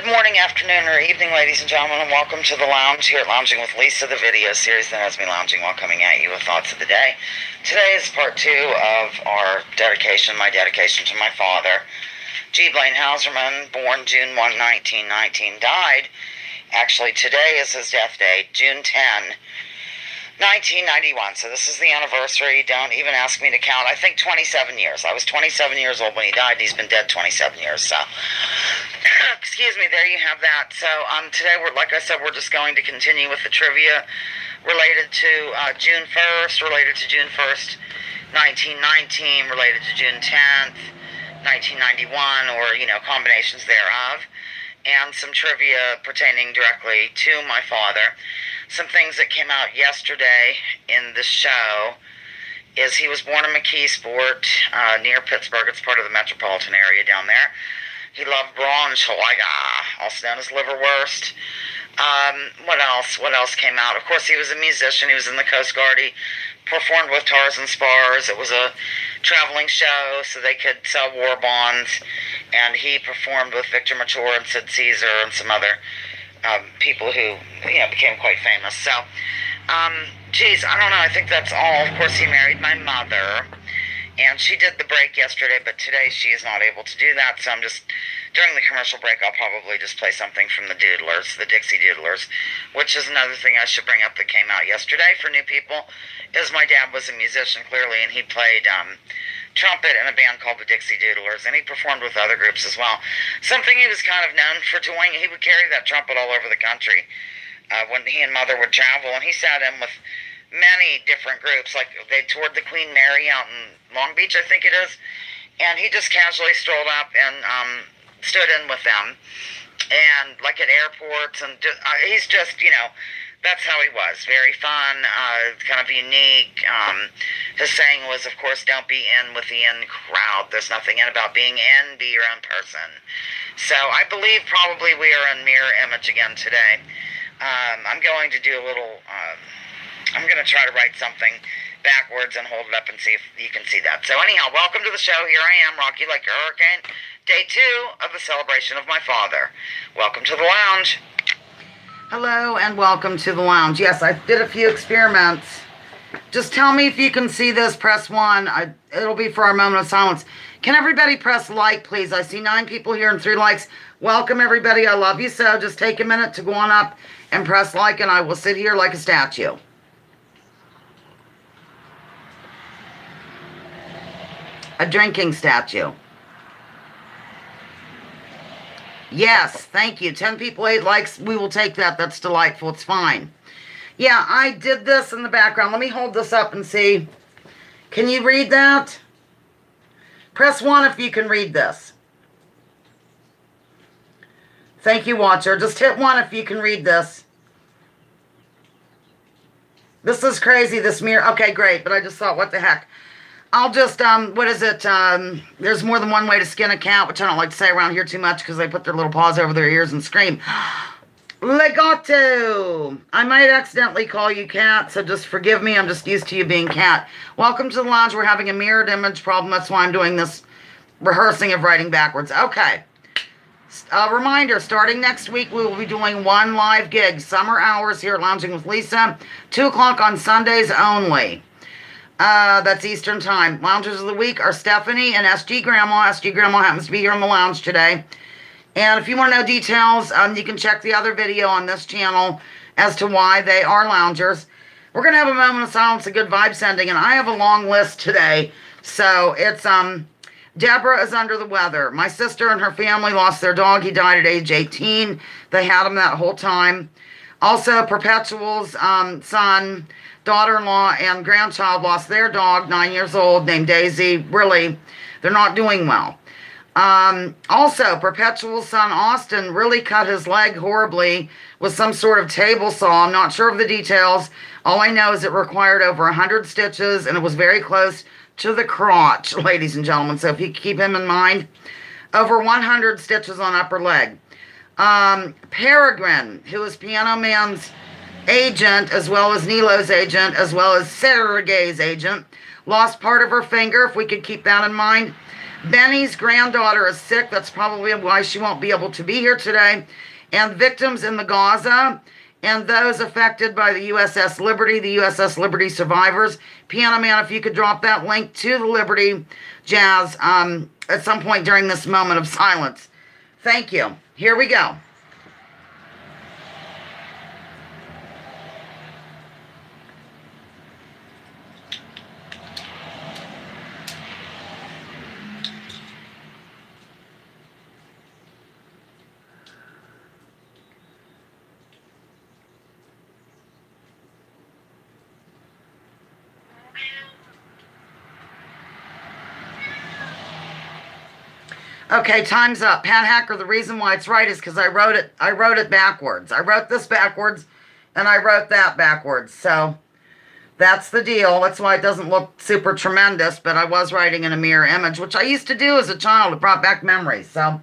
Good morning, afternoon, or evening, ladies and gentlemen, and welcome to the lounge here at Lounging with Lisa, the video series that has me lounging while coming at you with thoughts of the day. Today is part 2 of our dedication, my dedication to my father. G. Blaine Houserman, born June 1, 1919, died. Actually, today is his death date, June 10, 1991. So this is the anniversary. Don't even ask me to count. I think 27 years. I was 27 years old when he died, and he's been dead 27 years, so... Excuse me, there you have that. So today, like I said, we're just going to continue with the trivia related to June 1st, related to June 1st, 1919, related to June 10th, 1991, or, combinations thereof, and some trivia pertaining directly to my father. Some things that came out yesterday in the show is he was born in McKeesport, near Pittsburgh. It's part of the metropolitan area down there. He loved Braunschweiger, also known as liverwurst. What else? What else came out? Of course, he was a musician. He was in the Coast Guard. He performed with Tars and Spars. It was a traveling show, so they could sell war bonds. And he performed with Victor Mature and Sid Caesar and some other people who, became quite famous. So, geez, I don't know. I think that's all. Of course, he married my mother. And she did the break yesterday, but today she is not able to do that, so I'm just, during the commercial break, I'll probably just play something from the Doodlers, the Dixie Doodlers, which is another thing I should bring up that came out yesterday for new people, is my dad was a musician, clearly, and he played trumpet in a band called the Dixie Doodlers, and he performed with other groups as well. Something he was kind of known for doing, he would carry that trumpet all over the country when he and Mother would travel, and he sat in with many different groups, like they toured the Queen Mary out in Long Beach, I think it is, and he just casually strolled up and stood in with them, and like at airports, and he's just, that's how he was, very fun, kind of unique. His saying was, of course, don't be in with the in crowd. There's nothing in about being in, be your own person. So I believe probably we are in mirror image again today. I'm going to do a little... I'm going to try to write something backwards and hold it up and see if you can see that. So anyhow, welcome to the show. Here I am, Rocky like a hurricane. Day 2 of the celebration of my father. Welcome to the lounge. Hello and welcome to the lounge. Yes, I did a few experiments. Just tell me if you can see this. Press 1. It'll be for our moment of silence. Can everybody press like, please? I see 9 people here and 3 likes. Welcome, everybody. I love you so. Just take a minute to go on up and press like, and I will sit here like a statue. A drinking statue. Yes, thank you. 10 people, 8 likes. We will take that. That's delightful. It's fine. Yeah, I did this in the background. Let me hold this up and see. Can you read that? Press 1 if you can read this. Thank you, watcher. Just hit 1 if you can read this. This is crazy, this mirror. Okay, great. But I just thought, what the heck? I'll just, what is it, there's more than one way to skin a cat, which I don't like to say around here too much because they put their little paws over their ears and scream. Legato! I might accidentally call you cat, so just forgive me. I'm just used to you being cat. Welcome to the lounge. We're having a mirrored image problem. That's why I'm doing this rehearsing of writing backwards. Okay. Reminder, starting next week, we will be doing 1 live gig, summer hours here at Lounging with Lisa, 2 o'clock on Sundays only. That's Eastern time. Loungers of the week are Stephanie and SG Grandma. SG Grandma happens to be here in the lounge today. And if you want to know details, you can check the other video on this channel as to why they are loungers. We're going to have a moment of silence, a good vibe sending, and I have a long list today. So it's, Deborah is under the weather. My sister and her family lost their dog. He died at age 18. They had him that whole time. Also, Perpetual's son, daughter-in-law, and grandchild lost their dog, 9 years old, named Daisy. Really, they're not doing well. Also, Perpetual's son, Austin, really cut his leg horribly with some sort of table saw. I'm not sure of the details. All I know is it required over 100 stitches, and it was very close to the crotch, ladies and gentlemen. So if you keep him in mind, over 100 stitches on upper leg. Peregrine, who is Piano Man's agent, as well as Nilo's agent, as well as Sergei's agent, lost part of her finger, if we could keep that in mind. Benny's granddaughter is sick. That's probably why she won't be able to be here today. And victims in the Gaza and those affected by the USS Liberty, the USS Liberty survivors. Piano Man, if you could drop that link to the Liberty Jazz at some point during this moment of silence. Thank you. Here we go. Okay, time's up. Pat Hacker, the reason why it's right is because I wrote it backwards. I wrote this backwards, and I wrote that backwards. So that's the deal. That's why it doesn't look super tremendous, but I was writing in a mirror image, which I used to do as a child. It brought back memories. So,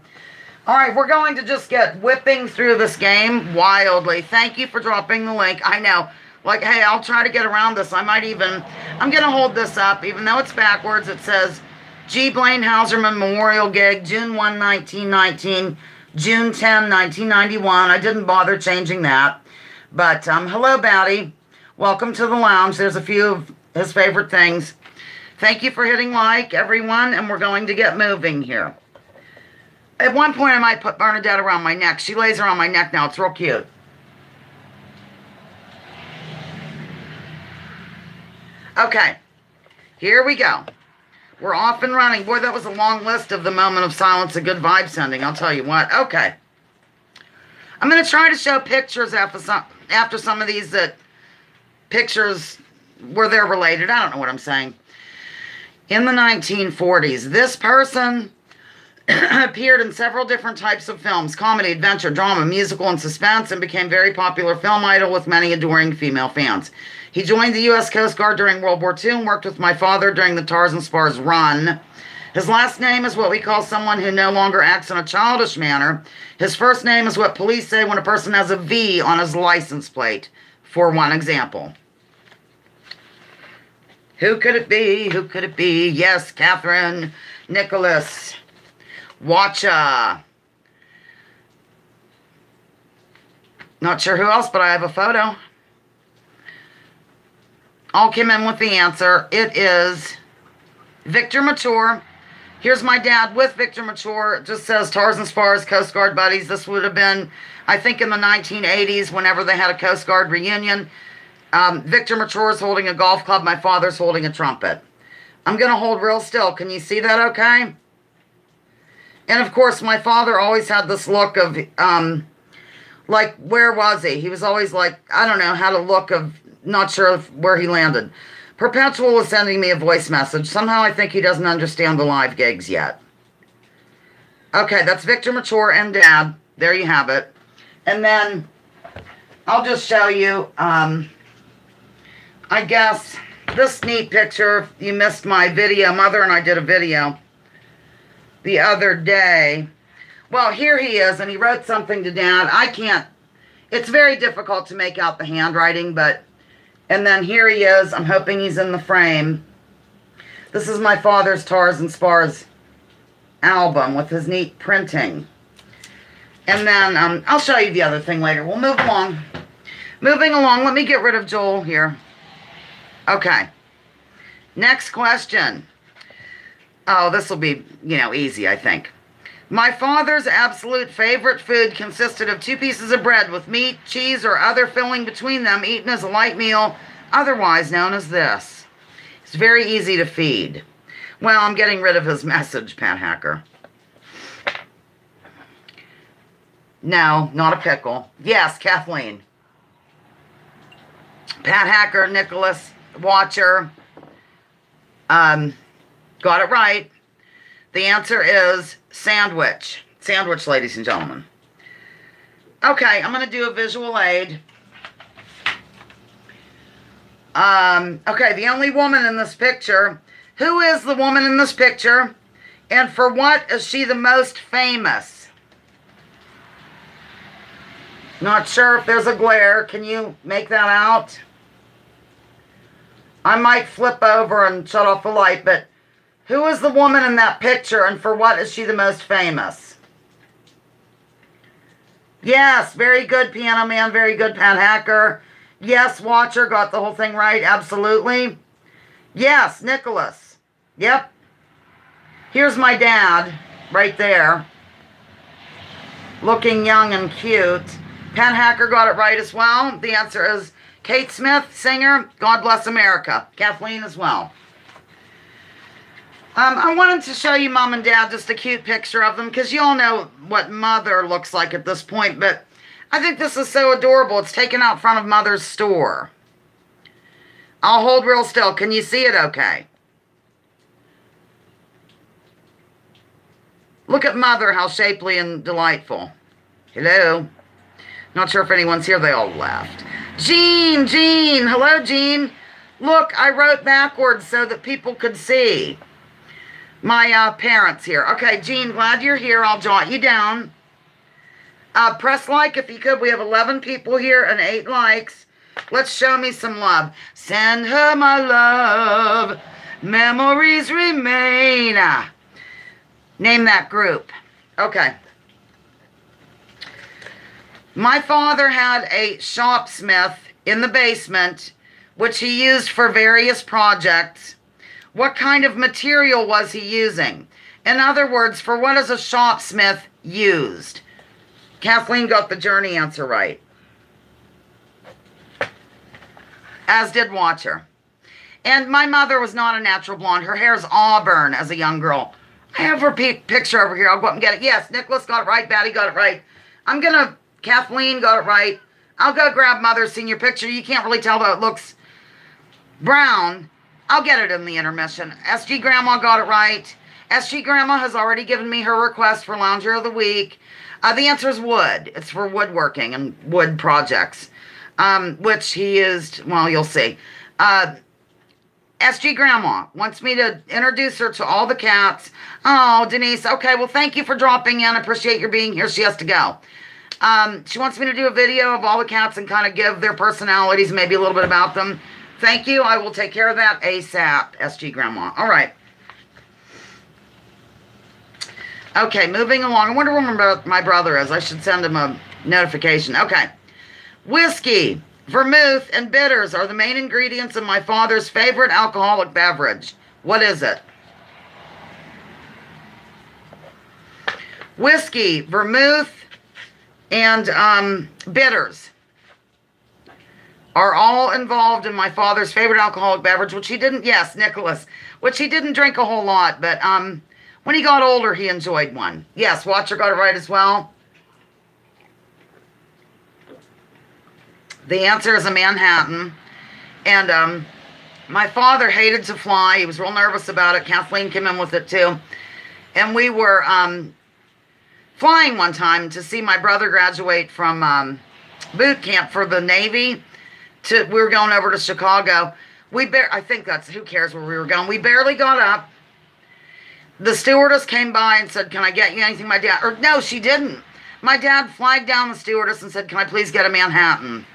all right, we're going to just get whipping through this game wildly. Thank you for dropping the link. I know. Like, hey, I'll try to get around this. I'm going to hold this up. Even though it's backwards, it says G. Blaine Houserman Memorial Gig, June 1, 1919, June 10, 1991. I didn't bother changing that. But, hello, Batty. Welcome to the lounge. There's a few of his favorite things. Thank you for hitting like, everyone, and we're going to get moving here. At one point, I might put Bernadette around my neck. She lays around my neck now. It's real cute. Okay, here we go. We're off and running. Boy, that was a long list of the moment of silence, a good vibe sending. I'll tell you what. Okay. I'm going to try to show pictures after some of these pictures where they're related. I don't know what I'm saying. In the 1940s, this person appeared in several different types of films: comedy, adventure, drama, musical, and suspense, and became very popular film idol with many adoring female fans. He joined the U.S. Coast Guard during World War II and worked with my father during the Tarzan Spars run. His last name is what we call someone who no longer acts in a childish manner. His first name is what police say when a person has a V on his license plate, for one example. Who could it be? Who could it be? Yes, Catherine Nicholas. Watcha. Not sure who else, but I have a photo. All came in with the answer. It is Victor Mature. Here's my dad with Victor Mature. It just says Tarzan Spars, Coast Guard buddies. This would have been, I think, in the 1980s, whenever they had a Coast Guard reunion. Victor Mature is holding a golf club. My father's holding a trumpet. I'm going to hold real still. Can you see that okay? And, of course, my father always had this look of, like, where was he? He was always like, I don't know, had a look of, not sure where he landed. Perpetual was sending me a voice message. Somehow I think he doesn't understand the live gigs yet. Okay, that's Victor Mature and Dad. There you have it. And then I'll just show you, I guess, this neat picture. You missed my video. Mother and I did a video the other day. Well, here he is, and he wrote something to Dad. I can't, it's very difficult to make out the handwriting, but, and then here he is. I'm hoping he's in the frame. This is my father's Tarzan Spars album with his neat printing. And then, I'll show you the other thing later. We'll move along. Moving along, let me get rid of Joel here. Okay. Next question. Oh, this will be, easy, I think. My father's absolute favorite food consisted of 2 pieces of bread with meat, cheese, or other filling between them, eaten as a light meal, otherwise known as this. It's very easy to feed. Well, I'm getting rid of his message, Pat Hacker. No, not a pickle. Yes, Kathleen. Pat Hacker, Nicholas, Watcher. Got it right. The answer is sandwich. Sandwich, ladies and gentlemen. Okay, I'm going to do a visual aid. Okay, the only woman in this picture. Who is the woman in this picture? And for what is she the most famous? Not sure if there's a glare. Can you make that out? I might flip over and shut off the light, but Who is the woman in that picture, and for what is she the most famous? Yes, very good, Piano Man. Very good, Pat Hacker. Yes, Watcher got the whole thing right. Absolutely. Yes, Nicholas. Yep. Here's my dad right there, looking young and cute. Pat Hacker got it right as well. The answer is Kate Smith, singer, God Bless America. Kathleen as well. I wanted to show you Mom and Dad, just a cute picture of them, because you all know what Mother looks like at this point, but I think this is so adorable. It's taken out front of Mother's store. I'll hold real still. Can you see it okay? Look at Mother, how shapely and delightful. Hello? Not sure if anyone's here. They all left. Jean! Hello, Jean. Look, I wrote backwards so that people could see. My parents here. Okay, Jean, glad you're here. I'll jot you down. Press like if you could. We have 11 people here and 8 likes. Let's show me some love. Send her my love. Memories remain. Name that group. Okay. My father had a shopsmith in the basement, which he used for various projects. What kind of material was he using? In other words, for what is a shopsmith used? Kathleen got the Journey answer right. As did Watcher. And my mother was not a natural blonde. Her hair's auburn as a young girl. I have her picture over here. I'll go up and get it. Yes, Nicholas got it right. Batty got it right. Kathleen got it right. I'll go grab Mother's senior picture. You can't really tell, though it looks brown. I'll get it in the intermission. SG Grandma got it right. SG Grandma has already given me her request for Lounger of the Week. The answer is wood. It's for woodworking and wood projects, which he used, well, you'll see. SG Grandma wants me to introduce her to all the cats. Oh, Denise. Okay, well, thank you for dropping in. I appreciate your being here. She has to go. She wants me to do a video of all the cats and kind of give their personalities, maybe a little bit about them. Thank you. I will take care of that ASAP, SG Grandma. All right. Okay, moving along. I wonder where my brother is. I should send him a notification. Okay. Whiskey, vermouth, and bitters are the main ingredients in my father's favorite alcoholic beverage. What is it? Whiskey, vermouth, and bitters are all involved in my father's favorite alcoholic beverage, which he didn't, yes, Nicholas, which he didn't drink a whole lot, but when he got older, he enjoyed one. Yes, Watcher got it right as well. The answer is a Manhattan, and my father hated to fly. He was real nervous about it. Kathleen came in with it, too, and we were flying one time to see my brother graduate from boot camp for the Navy. We were going over to Chicago. I think that's, who cares where we were going. We barely got up. The stewardess came by and said, can I get you anything, my dad? Or no, she didn't. My dad flagged down the stewardess and said, can I please get a Manhattan?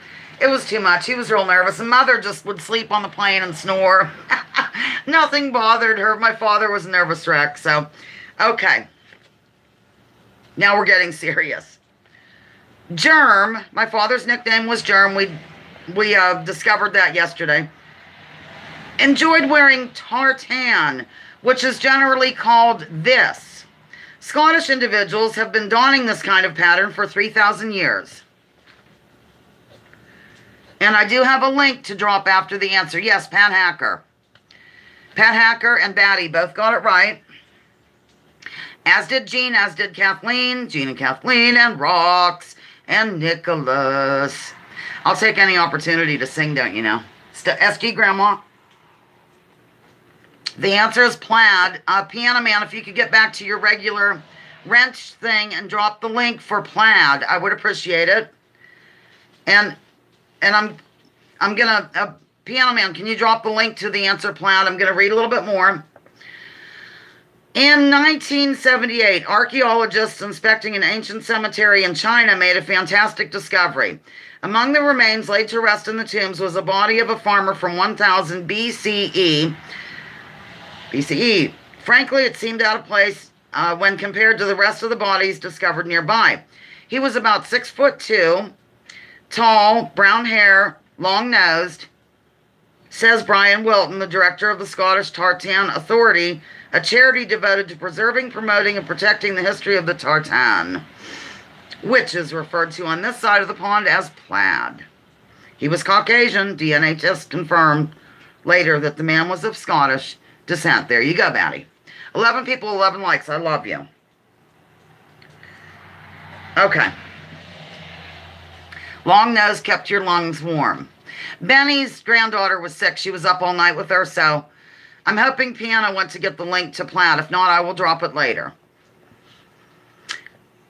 It was too much. He was real nervous. And Mother just would sleep on the plane and snore. Nothing bothered her. My father was a nervous wreck. So, okay. Now we're getting serious. Germ. My father's nickname was Germ. We discovered that yesterday. Enjoyed wearing tartan, which is generally called this. Scottish individuals have been donning this kind of pattern for 3,000 years. And I do have a link to drop after the answer. Yes, Pat Hacker. Pat Hacker and Batty both got it right. As did Jean, as did Kathleen. Jean and Kathleen and Rox and Nicholas. I'll take any opportunity to sing, don't you know? SG Grandma. The answer is plaid. Piano Man, if you could get back to your regular wrench thing and drop the link for plaid, I would appreciate it. And I'm gonna, Piano Man, can you drop the link to the answer plaid? I'm gonna read a little bit more. In 1978, archaeologists inspecting an ancient cemetery in China made a fantastic discovery. Among the remains laid to rest in the tombs was a body of a farmer from 1000 BCE Frankly, it seemed out of place when compared to the rest of the bodies discovered nearby. He was about 6'2", tall, brown hair, long-nosed, says Brian Wilton, the director of the Scottish Tartan Authority, a charity devoted to preserving, promoting, and protecting the history of the tartan, which is referred to on this side of the pond as plaid. He was Caucasian. DNA test confirmed later that the man was of Scottish descent. There you go, Batty. 11 people, 11 likes. I love you. Okay. Long nose kept your lungs warm. Benny's granddaughter was sick. She was up all night with her, so I'm hoping Piano went to get the link to plaid. If not, I will drop it later.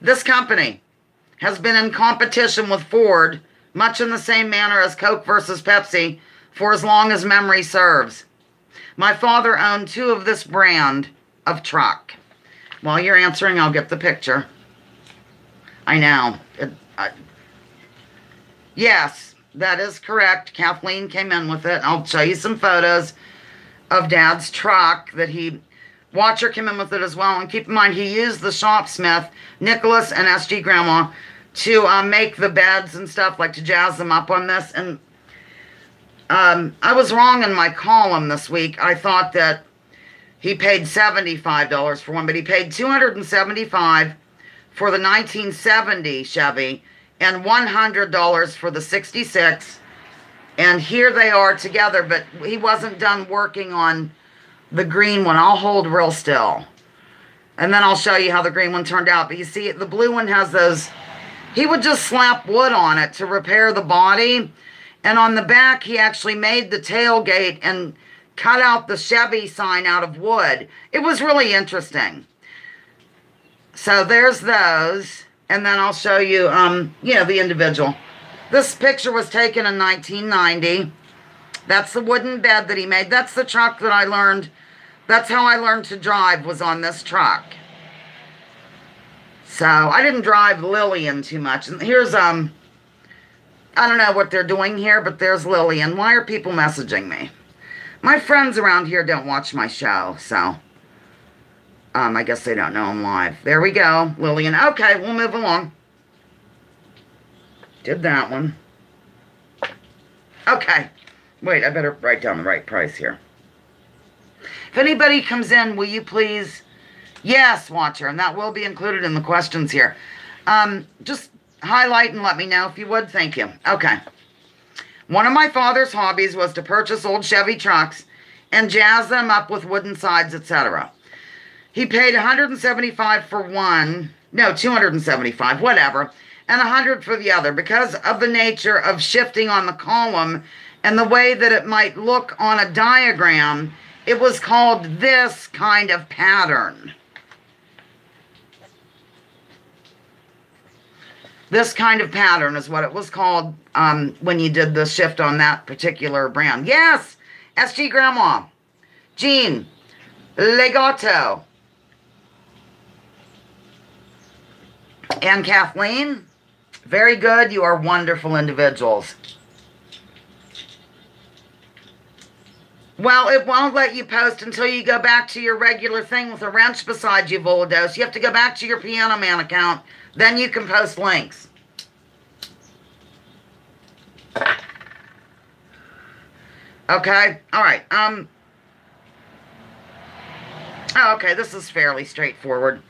This company has been in competition with Ford, much in the same manner as Coke versus Pepsi, for as long as memory serves. My father owned 2 of this brand of truck. While you're answering, I'll get the picture. I know. Yes, that is correct. Kathleen came in with it. I'll show you some photos of Dad's truck that he... Watcher came in with it as well. And keep in mind, he used the shopsmith, Nicholas and SG Grandma, to make the beds and stuff, like to jazz them up on this. And I was wrong in my column this week. I thought that he paid $75 for one, but he paid $275 for the 1970 Chevy and $100 for the 66. And here they are together, but he wasn't done working on the green one. I'll hold real still. And then I'll show you how the green one turned out. But you see, the blue one has those... He would just slap wood on it to repair the body. And on the back, he actually made the tailgate and cut out the Chevy sign out of wood. It was really interesting. So there's those. And then I'll show you, the individual. This picture was taken in 1990. That's the wooden bed that he made. That's the truck that I learned. That's how I learned to drive, was on this truck. So I didn't drive Lillian too much. And here's, I don't know what they're doing here, but there's Lillian. Why are people messaging me? My friends around here don't watch my show, so I guess they don't know I'm live. There we go, Lillian. Okay, we'll move along. Did that one. Okay. Wait, I better write down the right price here. If anybody comes in, will you please... Yes, Watcher, and that will be included in the questions here. Just highlight and let me know if you would. Thank you. Okay. One of my father's hobbies was to purchase old Chevy trucks and jazz them up with wooden sides, etc. He paid $175 for one, no, $275, whatever, and $100 for the other because of the nature of shifting on the column and the way that it might look on a diagram. It was called this kind of pattern. This kind of pattern is what it was called when you did the shift on that particular brand. Yes, SG Grandma, Jean, Legato, and Kathleen. Very good. You are wonderful individuals. Well, it won't let you post until you go back to your regular thing with a wrench beside you, Volados. You have to go back to your Piano Man account. Then you can post links. Okay. All right. Oh, okay. This is fairly straightforward.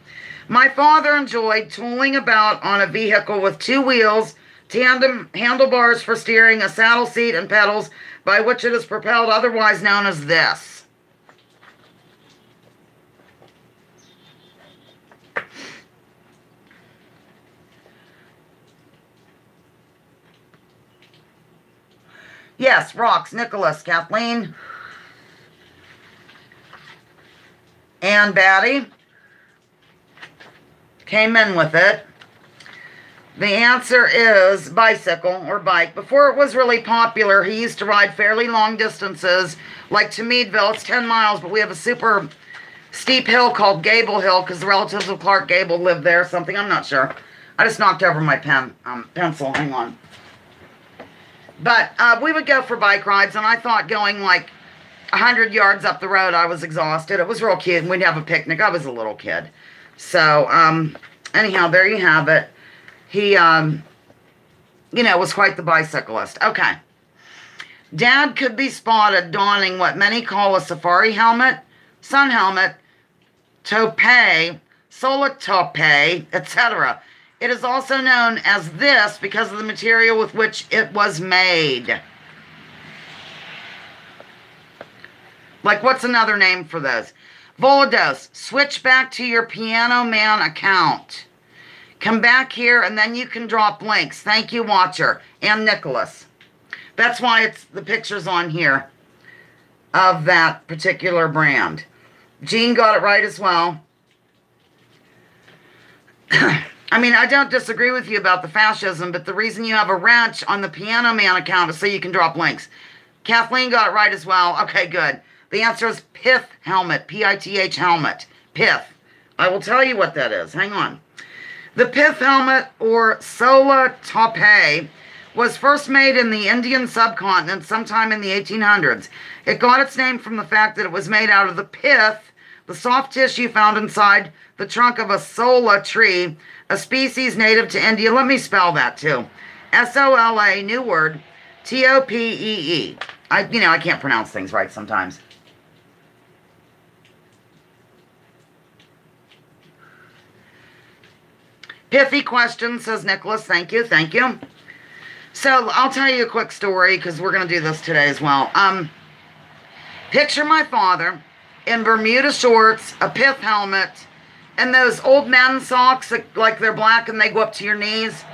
My father enjoyed tooling about on a vehicle with 2 wheels, tandem handlebars for steering, a saddle seat, and pedals by which it is propelled, otherwise known as this. Yes, Rocks, Nicholas, Kathleen, and Batty came in with it. The answer is bicycle or bike. Before it was really popular, he used to ride fairly long distances, like to Meadville. It's 10 miles, but we have a super steep hill called Gable Hill because the relatives of Clark Gable live there. Something, I'm not sure. I just knocked over my pencil. Hang on. But we would go for bike rides, and I thought going like 100 yards up the road, I was exhausted. It was real cute, and we'd have a picnic. I was a little kid. So, anyhow, there you have it. He, was quite the bicyclist. Okay. Dad could be spotted donning what many call a safari helmet, sun helmet, toupee, solar toupee, etc. It is also known as this because of the material with which it was made. Like, what's another name for those? Volados, switch back to your Piano Man account. Come back here and then you can drop links. Thank you, Watcher. And Nicholas. That's why it's the pictures on here of that particular brand. Jean got it right as well. I mean, I don't disagree with you about the fascism, but the reason you have a wrench on the Piano Man account is so you can drop links. Kathleen got it right as well. Okay, good. The answer is pith helmet, P-I-T-H helmet, pith. I will tell you what that is. Hang on. The pith helmet, or sola toupee, was first made in the Indian subcontinent sometime in the 1800s. It got its name from the fact that it was made out of the pith, the soft tissue found inside the trunk of a sola tree, a species native to India. Let me spell that too. S-O-L-A, new word, T-O-P-E-E. I can't pronounce things right sometimes. Pithy question, says Nicholas. Thank you, thank you. So, I'll tell you a quick story, because we're going to do this today as well. Picture my father in Bermuda shorts, a pith helmet, and those old man socks, like they're black and they go up to your knees,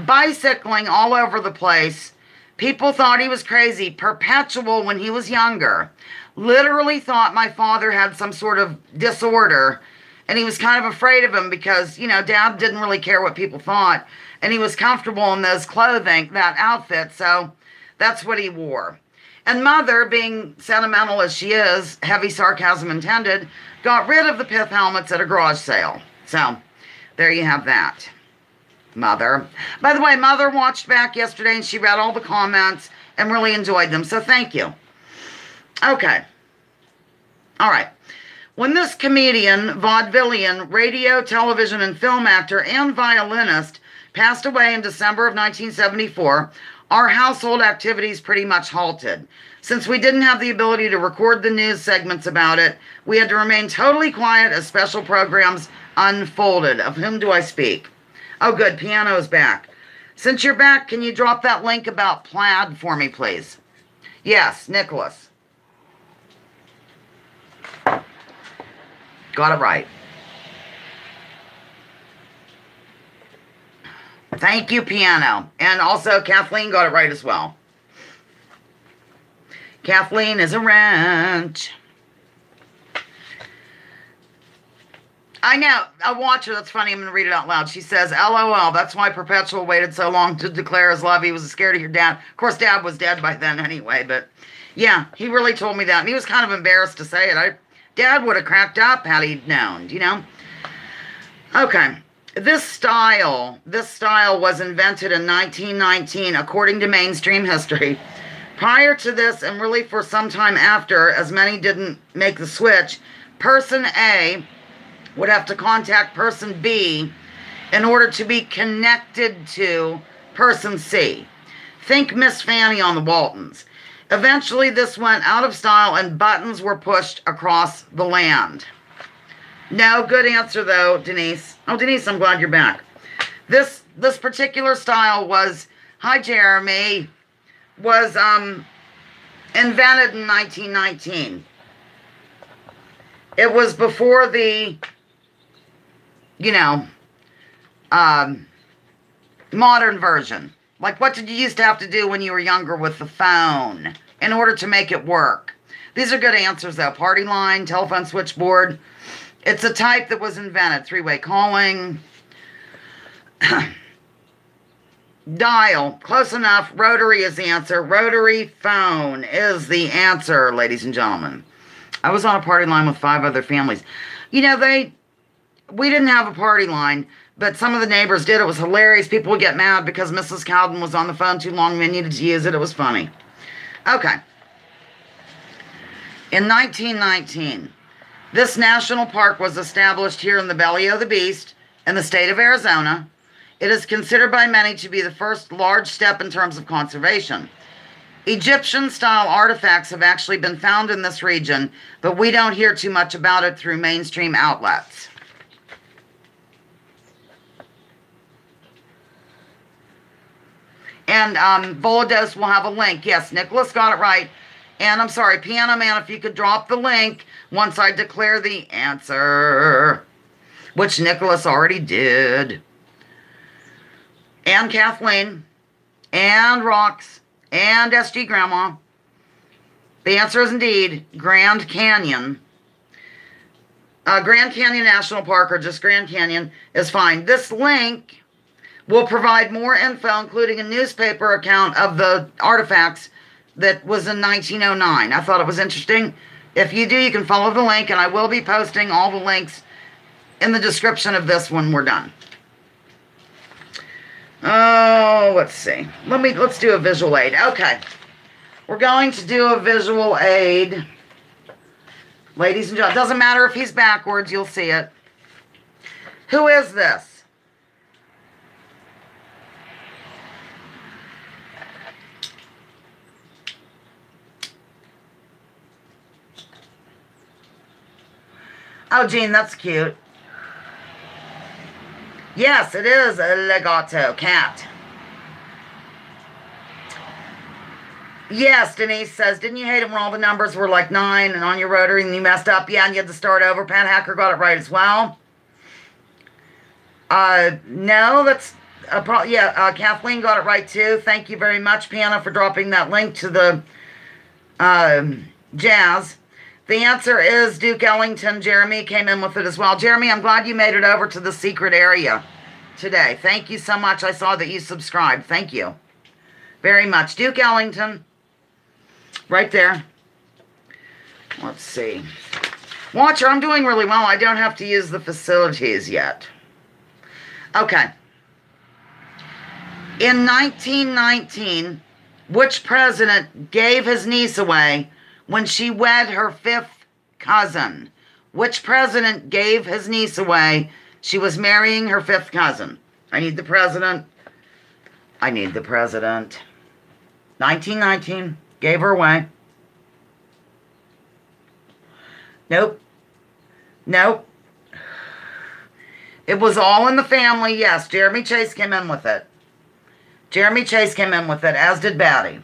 bicycling all over the place. People thought he was crazy. Perpetual, when he was younger, literally thought my father had some sort of disorder. And he was kind of afraid of him because, Dad didn't really care what people thought. And he was comfortable in those clothing, that outfit. So that's what he wore. And Mother, being sentimental as she is, heavy sarcasm intended, got rid of the pith helmets at a garage sale. So there you have that. Mother. By the way, Mother watched back yesterday and she read all the comments and really enjoyed them. So thank you. Okay. All right. When this comedian, vaudevillian, radio, television, and film actor and violinist passed away in December of 1974, our household activities pretty much halted. Since we didn't have the ability to record the news segments about it, we had to remain totally quiet as special programs unfolded. Of whom do I speak? Oh, good. Piano's back. Since you're back, can you drop that link about plaid for me, please? Yes, Nicholas. Got it right. Thank you, Piano. And also, Kathleen got it right as well. Kathleen is a wrench. I know. A watcher, that's funny. I'm going to read it out loud. She says, LOL, that's why Perpetual waited so long to declare his love. He was scared of your dad. Of course, Dad was dead by then anyway. But, yeah, he really told me that. And he was kind of embarrassed to say it. Dad would have cracked up had he known, Okay. This style was invented in 1919, according to mainstream history. Prior to this, and really for some time after, as many didn't make the switch, person A would have to contact person B in order to be connected to person C. Think Miss Fanny on the Waltons. Eventually, this went out of style and buttons were pushed across the land. No, good answer, though, Denise. Oh, Denise, I'm glad you're back. This particular style was, hi, Jeremy, was invented in 1919. It was before the, modern version. Like, what did you used to have to do when you were younger with the phone in order to make it work? These are good answers, though. Party line, telephone switchboard. It's a type that was invented. Three-way calling. Dial. Close enough. Rotary is the answer. Rotary phone is the answer, ladies and gentlemen. I was on a party line with 5 other families. We didn't have a party line, but some of the neighbors did. It was hilarious. People would get mad because Mrs. Cowden was on the phone too long and they needed to use it. It was funny. Okay. In 1919, this national park was established here in the belly of the beast in the state of Arizona. It is considered by many to be the first large step in terms of conservation. Egyptian-style artifacts have actually been found in this region, but we don't hear too much about it through mainstream outlets. And Volodos will have a link. Yes, Nicholas got it right. And I'm sorry, Piano Man, if you could drop the link once I declare the answer, which Nicholas already did. And Kathleen, and Rox, and SG Grandma. The answer is indeed Grand Canyon. Grand Canyon National Park, or just Grand Canyon, is fine. This link will provide more info, including a newspaper account of the artifacts that was in 1909. I thought it was interesting. If you do, you can follow the link, and I will be posting all the links in the description of this when we're done. Oh, let's see. Let's do a visual aid. Okay. We're going to do a visual aid. Ladies and gentlemen, it doesn't matter if he's backwards, you'll see it. Who is this? Oh, Jean, that's cute. Yes, it is a legato cat. Yes, Denise says, didn't you hate it when all the numbers were like 9 and on your rotary and you messed up? Yeah, and you had to start over. Pat Hacker got it right as well. No, that's Kathleen got it right too. Thank you very much, Piano, for dropping that link to the jazz. The answer is Duke Ellington. Jeremy came in with it as well. Jeremy, I'm glad you made it over to the secret area today. Thank you so much. I saw that you subscribed. Thank you very much. Duke Ellington. Right there. Let's see. Watcher, I'm doing really well. I don't have to use the facilities yet. Okay. In 1919, which president gave his niece away when she wed her 5th cousin? Which president gave his niece away? She was marrying her 5th cousin. I need the president. I need the president. 1919. Gave her away. Nope. Nope. It was all in the family. Yes, Jeremy Chase came in with it. Jeremy Chase came in with it, as did Batty.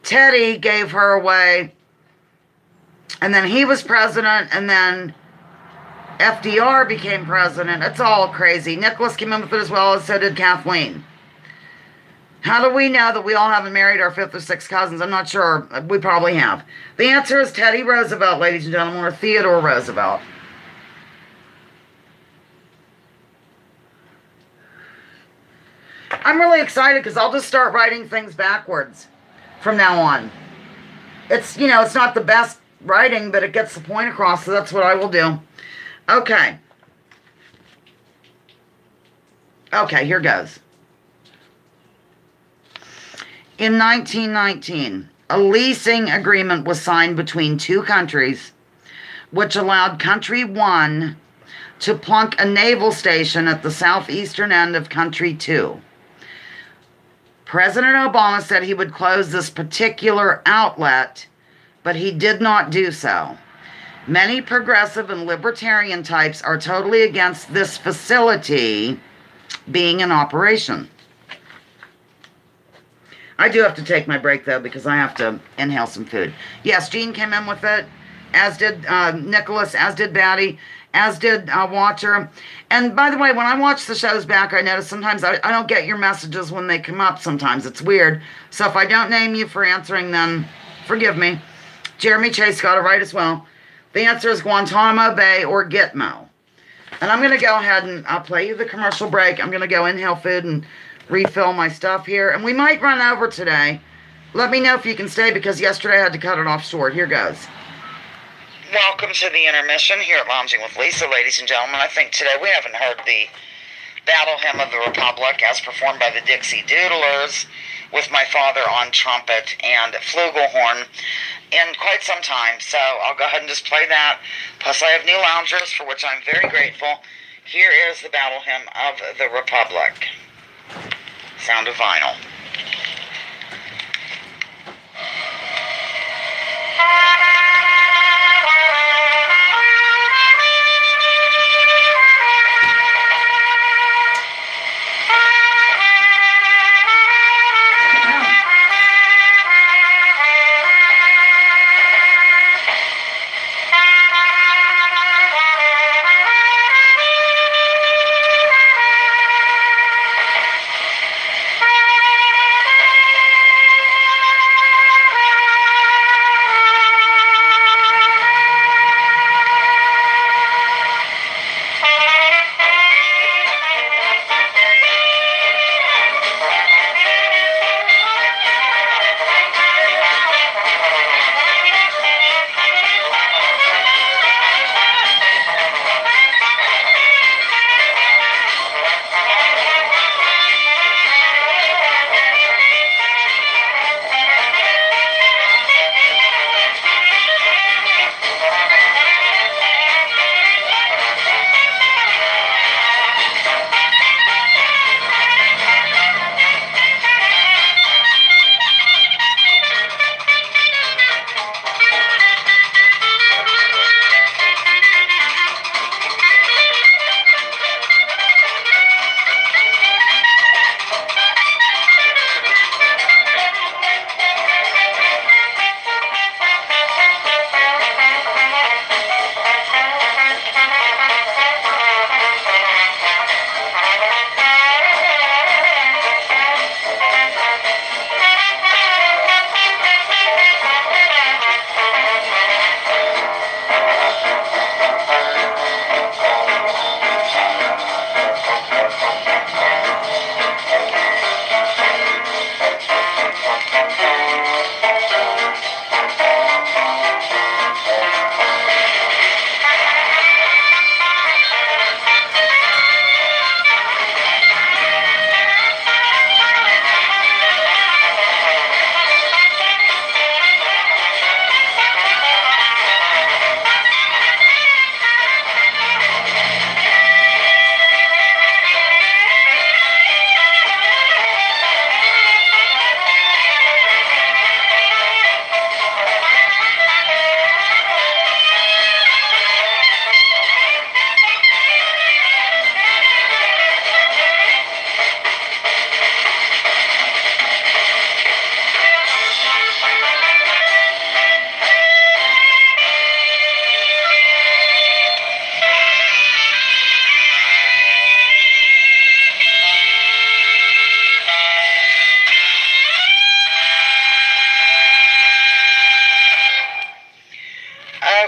Teddy gave her away, and then he was president, and then FDR became president. It's all crazy. Nicholas came in with it as well, as so did Kathleen. How do we know that we all haven't married our 5th or 6th cousins? I'm not sure. We probably have. The answer is Teddy Roosevelt, ladies and gentlemen, or Theodore Roosevelt. I'm really excited because I'll just start writing things backwards from now on. It's, it's not the best writing, but it gets the point across, so that's what I will do. Okay. Okay, here goes. In 1919, a leasing agreement was signed between 2 countries, which allowed Country 1 to plunk a naval station at the southeastern end of Country 2. President Obama said he would close this particular outlet, but he did not do so. Many progressive and libertarian types are totally against this facility being in operation. I do have to take my break, though, because I have to inhale some food. Yes, Jean came in with it, as did Nicholas, as did Batty, as did Watcher. And by the way, when I watch the shows back, I notice sometimes I don't get your messages when they come up sometimes. It's weird. So if I don't name you for answering, then forgive me. Jeremy Chase got it right as well. The answer is Guantanamo Bay or Gitmo. And I'm going to go ahead and I'll play you the commercial break. I'm going to go inhale food and refill my stuff here. And we might run over today. Let me know if you can stay because yesterday I had to cut it off short. Here goes. Welcome to the intermission here at Lounging with Lisa, ladies and gentlemen. I think today we haven't heard the Battle Hymn of the Republic as performed by the Dixie Doodlers, with my father on trumpet and flugelhorn in quite some time. So I'll go ahead and just play that. Plus I have new loungers, for which I'm very grateful. Here is the Battle Hymn of the Republic. Sound of vinyl.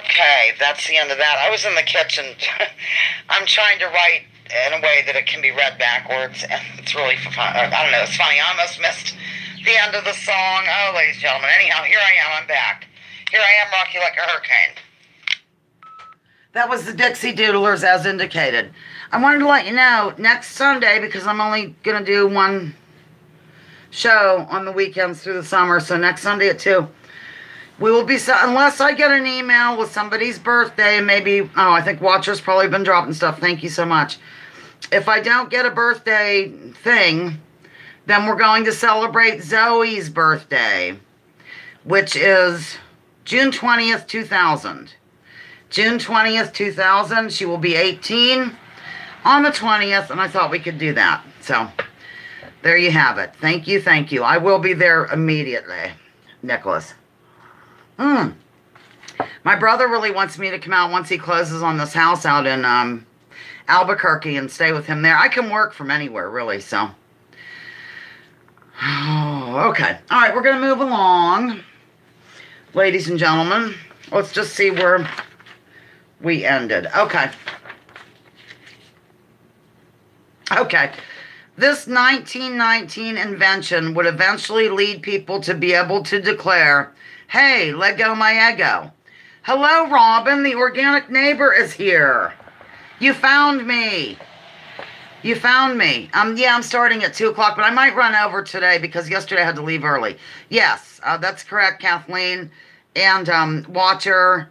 Okay, that's the end of that. I was in the kitchen. I'm trying to write in a way that it can be read backwards, and it's really fun. I don't know, it's funny. I almost missed the end of the song. Oh, ladies and gentlemen. Anyhow, here I am. I'm back. Here I am, rock you like a hurricane. That was the Dixie Doodlers, as indicated. I wanted to let you know, next Sunday, because I'm only going to do one show on the weekends through the summer, so next Sunday at 2, we will be, unless I get an email with somebody's birthday, and maybe, I think Watcher's probably been dropping stuff. Thank you so much. If I don't get a birthday thing, then we're going to celebrate Zoe's birthday, which is June 20th, 2000. June 20th, 2000. She will be 18 on the 20th, and I thought we could do that. So, there you have it. Thank you, thank you. I will be there immediately, Nicholas. My brother really wants me to come out once he closes on this house out in Albuquerque and stay with him there. I can work from anywhere, really, so. Oh, okay. All right, we're going to move along. Ladies and gentlemen, let's just see where we ended. Okay. Okay. This 1919 invention would eventually lead people to be able to declare, hey, let go my ego. Hello, Robin, the organic neighbor is here. You found me. You found me. Yeah, I'm starting at 2 o'clock, but I might run over today because yesterday I had to leave early. Yes, that's correct, Kathleen. And Watcher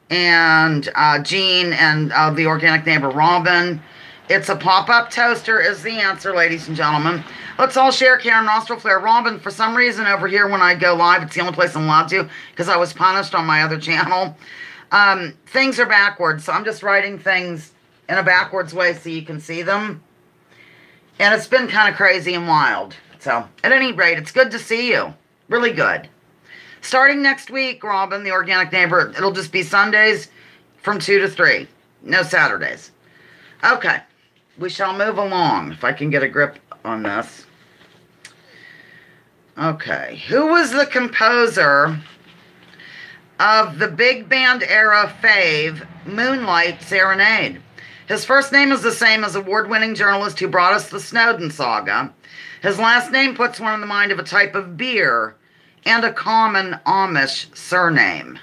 and Jean and the organic neighbor Robin. It's a pop-up toaster is the answer, ladies and gentlemen. Let's all share Karen Nostril Flare. Robin, for some reason over here when I go live, it's the only place I'm allowed to because I was punished on my other channel. Things are backwards, so I'm just writing things in a backwards way so you can see them. And it's been kind of crazy and wild. So, at any rate, it's good to see you. Really good. Starting next week, Robin, the organic neighbor, it'll just be Sundays from 2 to 3. No Saturdays. Okay. We shall move along, if I can get a grip on this. Okay. Who was the composer of the big band era fave, Moonlight Serenade? His first name is the same as award-winning journalist who brought us the Snowden saga. His last name puts one in the mind of a type of beer and a common Amish surname.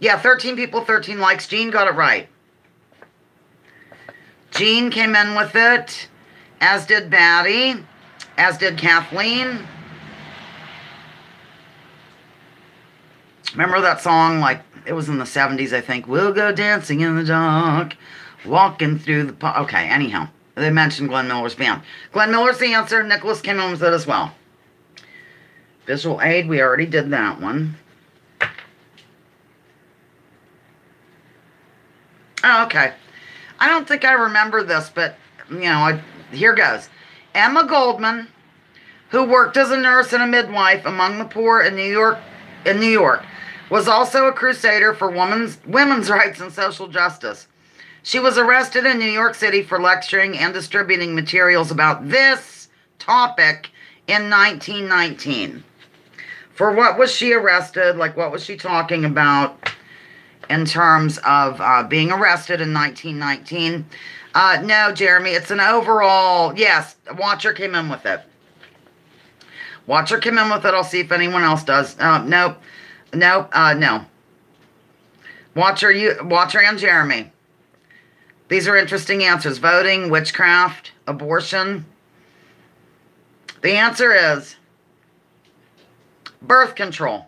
Yeah, 13 people, 13 likes. Jean got it right. Jean came in with it, as did Batty, as did Kathleen. Remember that song, like, it was in the 70s, I think. We'll go dancing in the dark, walking through the... Okay, anyhow. They mentioned Glenn Miller's band. Glenn Miller's the answer. Nicholas came in with it as well. Visual aid, we already did that one. Oh, okay. I don't think I remember this, but, you know, here goes. Emma Goldman, who worked as a nurse and a midwife among the poor in New York, was also a crusader for women's rights and social justice. She was arrested in New York City for lecturing and distributing materials about this topic in 1919. For what was she arrested? Like, what was she talking about in terms of being arrested in 1919? No, Jeremy, it's an overall... Yes, Watcher came in with it. Watcher came in with it. I'll see if anyone else does. Nope. No. Watcher and Jeremy. These are interesting answers. Voting, witchcraft, abortion. The answer is birth control.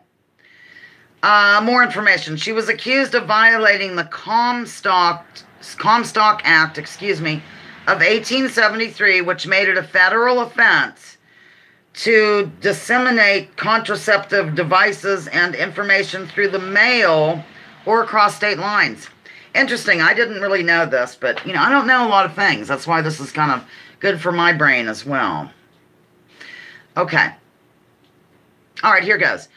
More information. She was accused of violating the Comstock Act, of 1873, which made it a federal offense to disseminate contraceptive devices and information through the mail or across state lines. Interesting. I didn't really know this, but, you know, I don't know a lot of things. That's why this is kind of good for my brain as well. Okay. All right, here goes.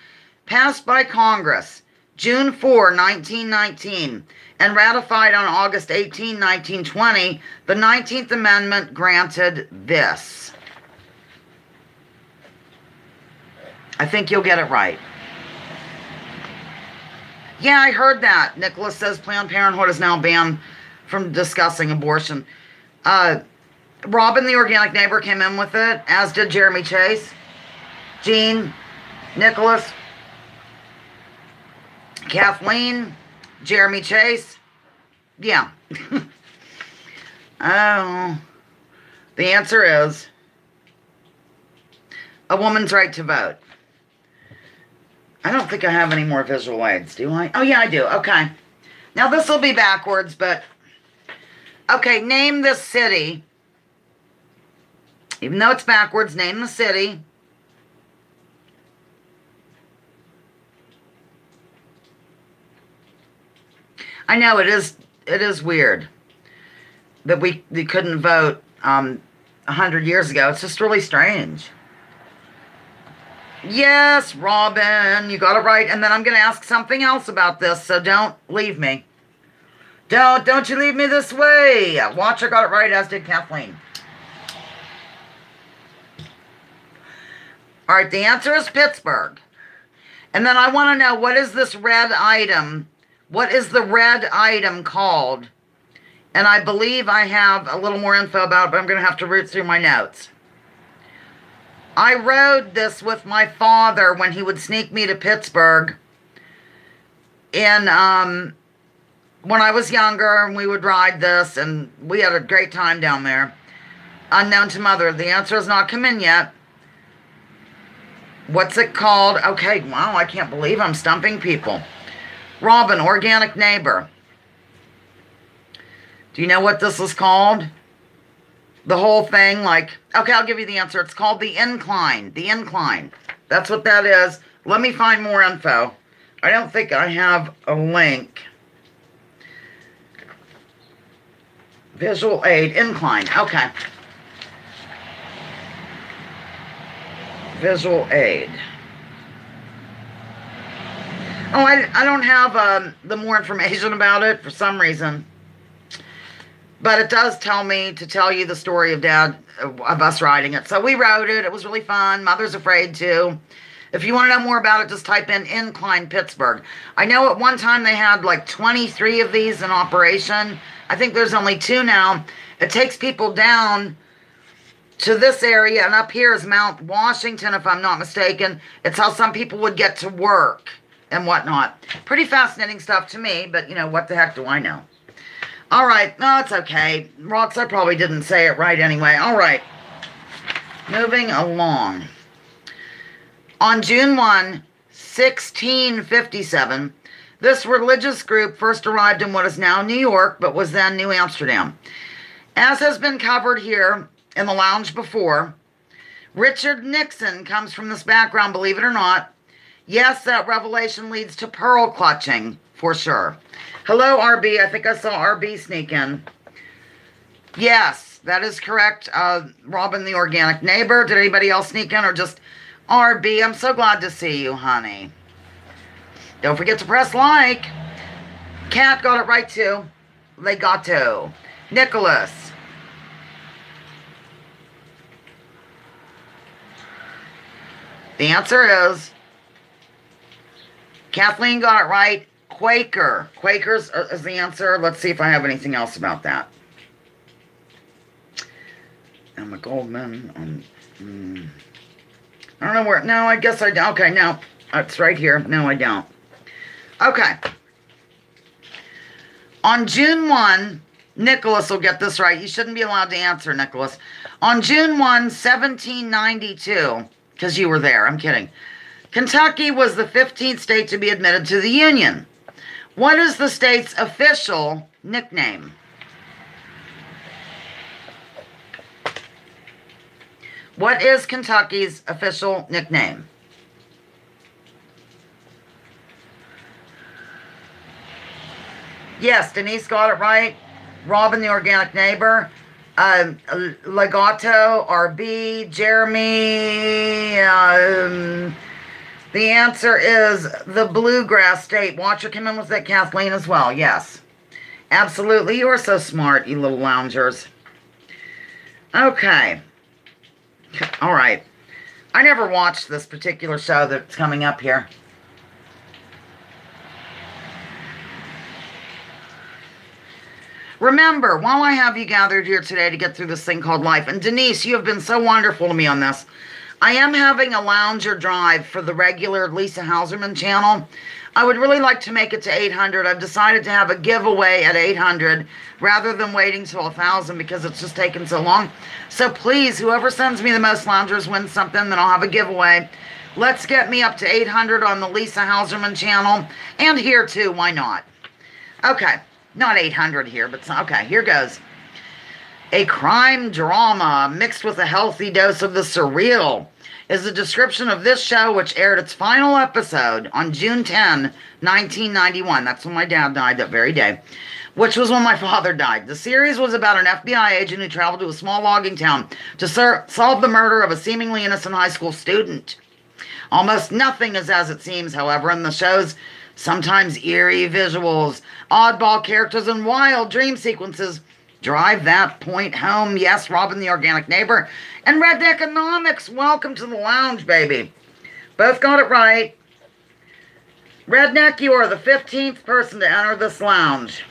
Passed by Congress June 4, 1919, and ratified on August 18, 1920, the 19th Amendment granted this. I think you'll get it right. Yeah, I heard that. Nicholas says Planned Parenthood is now banned from discussing abortion. Robin, the organic neighbor, came in with it, as did Jeremy Chase, Jean, Nicholas, Kathleen, Jeremy Chase. Yeah. Oh. The answer is a woman's right to vote. I don't think I have any more visual aids, do I? Oh, yeah, I do. Okay. Now, this will be backwards, but... Okay, name this city. Even though it's backwards, name the city. I know, it is weird that we couldn't vote 100 years ago. It's just really strange. Yes, Robin, you got it right. And then I'm going to ask something else about this, so don't leave me. Don't you leave me this way. Watcher got it right, as did Kathleen. All right, the answer is Pittsburgh. And then I want to know, what is this red item? What is the red item called? And I believe I have a little more info about it, but I'm going to have to root through my notes. I rode this with my father when he would sneak me to Pittsburgh in when I was younger, and we would ride this, and we had a great time down there. Unknown to mother. The answer has not come in yet. What's it called? Okay, wow, I can't believe I'm stumping people. Robin, organic neighbor. Do you know what this is called? The whole thing, like, okay, I'll give you the answer. It's called the incline. The incline. That's what that is. Let me find more info. I don't think I have a link. Visual aid, incline. Okay. Visual aid. Oh, I don't have the more information about it for some reason. But it does tell me to tell you the story of Dad, of us riding it. So we rode it. It was really fun. Mother's afraid too. If you want to know more about it, just type in Incline Pittsburgh. I know at one time they had like 23 of these in operation. I think there's only 2 now. It takes people down to this area, and up here is Mount Washington, if I'm not mistaken. It's how some people would get to work and whatnot. Pretty fascinating stuff to me, but you know, what the heck do I know? All right. No, it's okay. Rox, I probably didn't say it right anyway. All right. Moving along. On June 1, 1657, this religious group first arrived in what is now New York, but was then New Amsterdam. As has been covered here in the lounge before, Richard Nixon comes from this background, believe it or not. Yes, that revelation leads to pearl clutching, for sure. Hello, RB. I think I saw RB sneak in. Yes, that is correct. Robin, the organic neighbor. Did anybody else sneak in or just RB? I'm so glad to see you, honey. Don't forget to press like. Kat got it right, too. Legato. Nicholas. The answer is Kathleen got it right. Quaker. Quakers is the answer. Let's see if I have anything else about that. Emma Goldman. I don't know where. No, I guess I don't. Okay, no. It's right here. No, I don't. Okay. On June 1, Nicholas will get this right. You shouldn't be allowed to answer, Nicholas. On June 1, 1792, because you were there. I'm kidding. Kentucky was the 15th state to be admitted to the Union. What is the state's official nickname? What is Kentucky's official nickname? Yes, Denise got it right. Robin, the organic neighbor. Legato, RB, Jeremy. The answer is the Bluegrass State. Watcher came in with that, Kathleen, as well. Yes. Absolutely. You are so smart, you little loungers. Okay. All right. I never watched this particular show that's coming up here. Remember, while I have you gathered here today to get through this thing called life, and Denise, you have been so wonderful to me on this. I am having a lounger drive for the regular Lisa Houserman channel. I would really like to make it to 800. I've decided to have a giveaway at 800 rather than waiting till 1,000 because it's just taken so long. So please, whoever sends me the most loungers wins something, then I'll have a giveaway. Let's get me up to 800 on the Lisa Houserman channel. And here too, why not? Okay, not 800 here, but okay, here goes. A crime drama mixed with a healthy dose of the surreal is the description of this show, which aired its final episode on June 10, 1991. That's when my dad died, that very day, which was when my father died. The series was about an FBI agent who traveled to a small logging town to solve the murder of a seemingly innocent high school student. Almost nothing is as it seems, however, in the show's sometimes eerie visuals, oddball characters, and wild dream sequences drive that point home. Yes, Robin, the organic neighbor, and Red Economics. Welcome to the lounge, baby. Both got it right. Redneck, you are the 15th person to enter this lounge.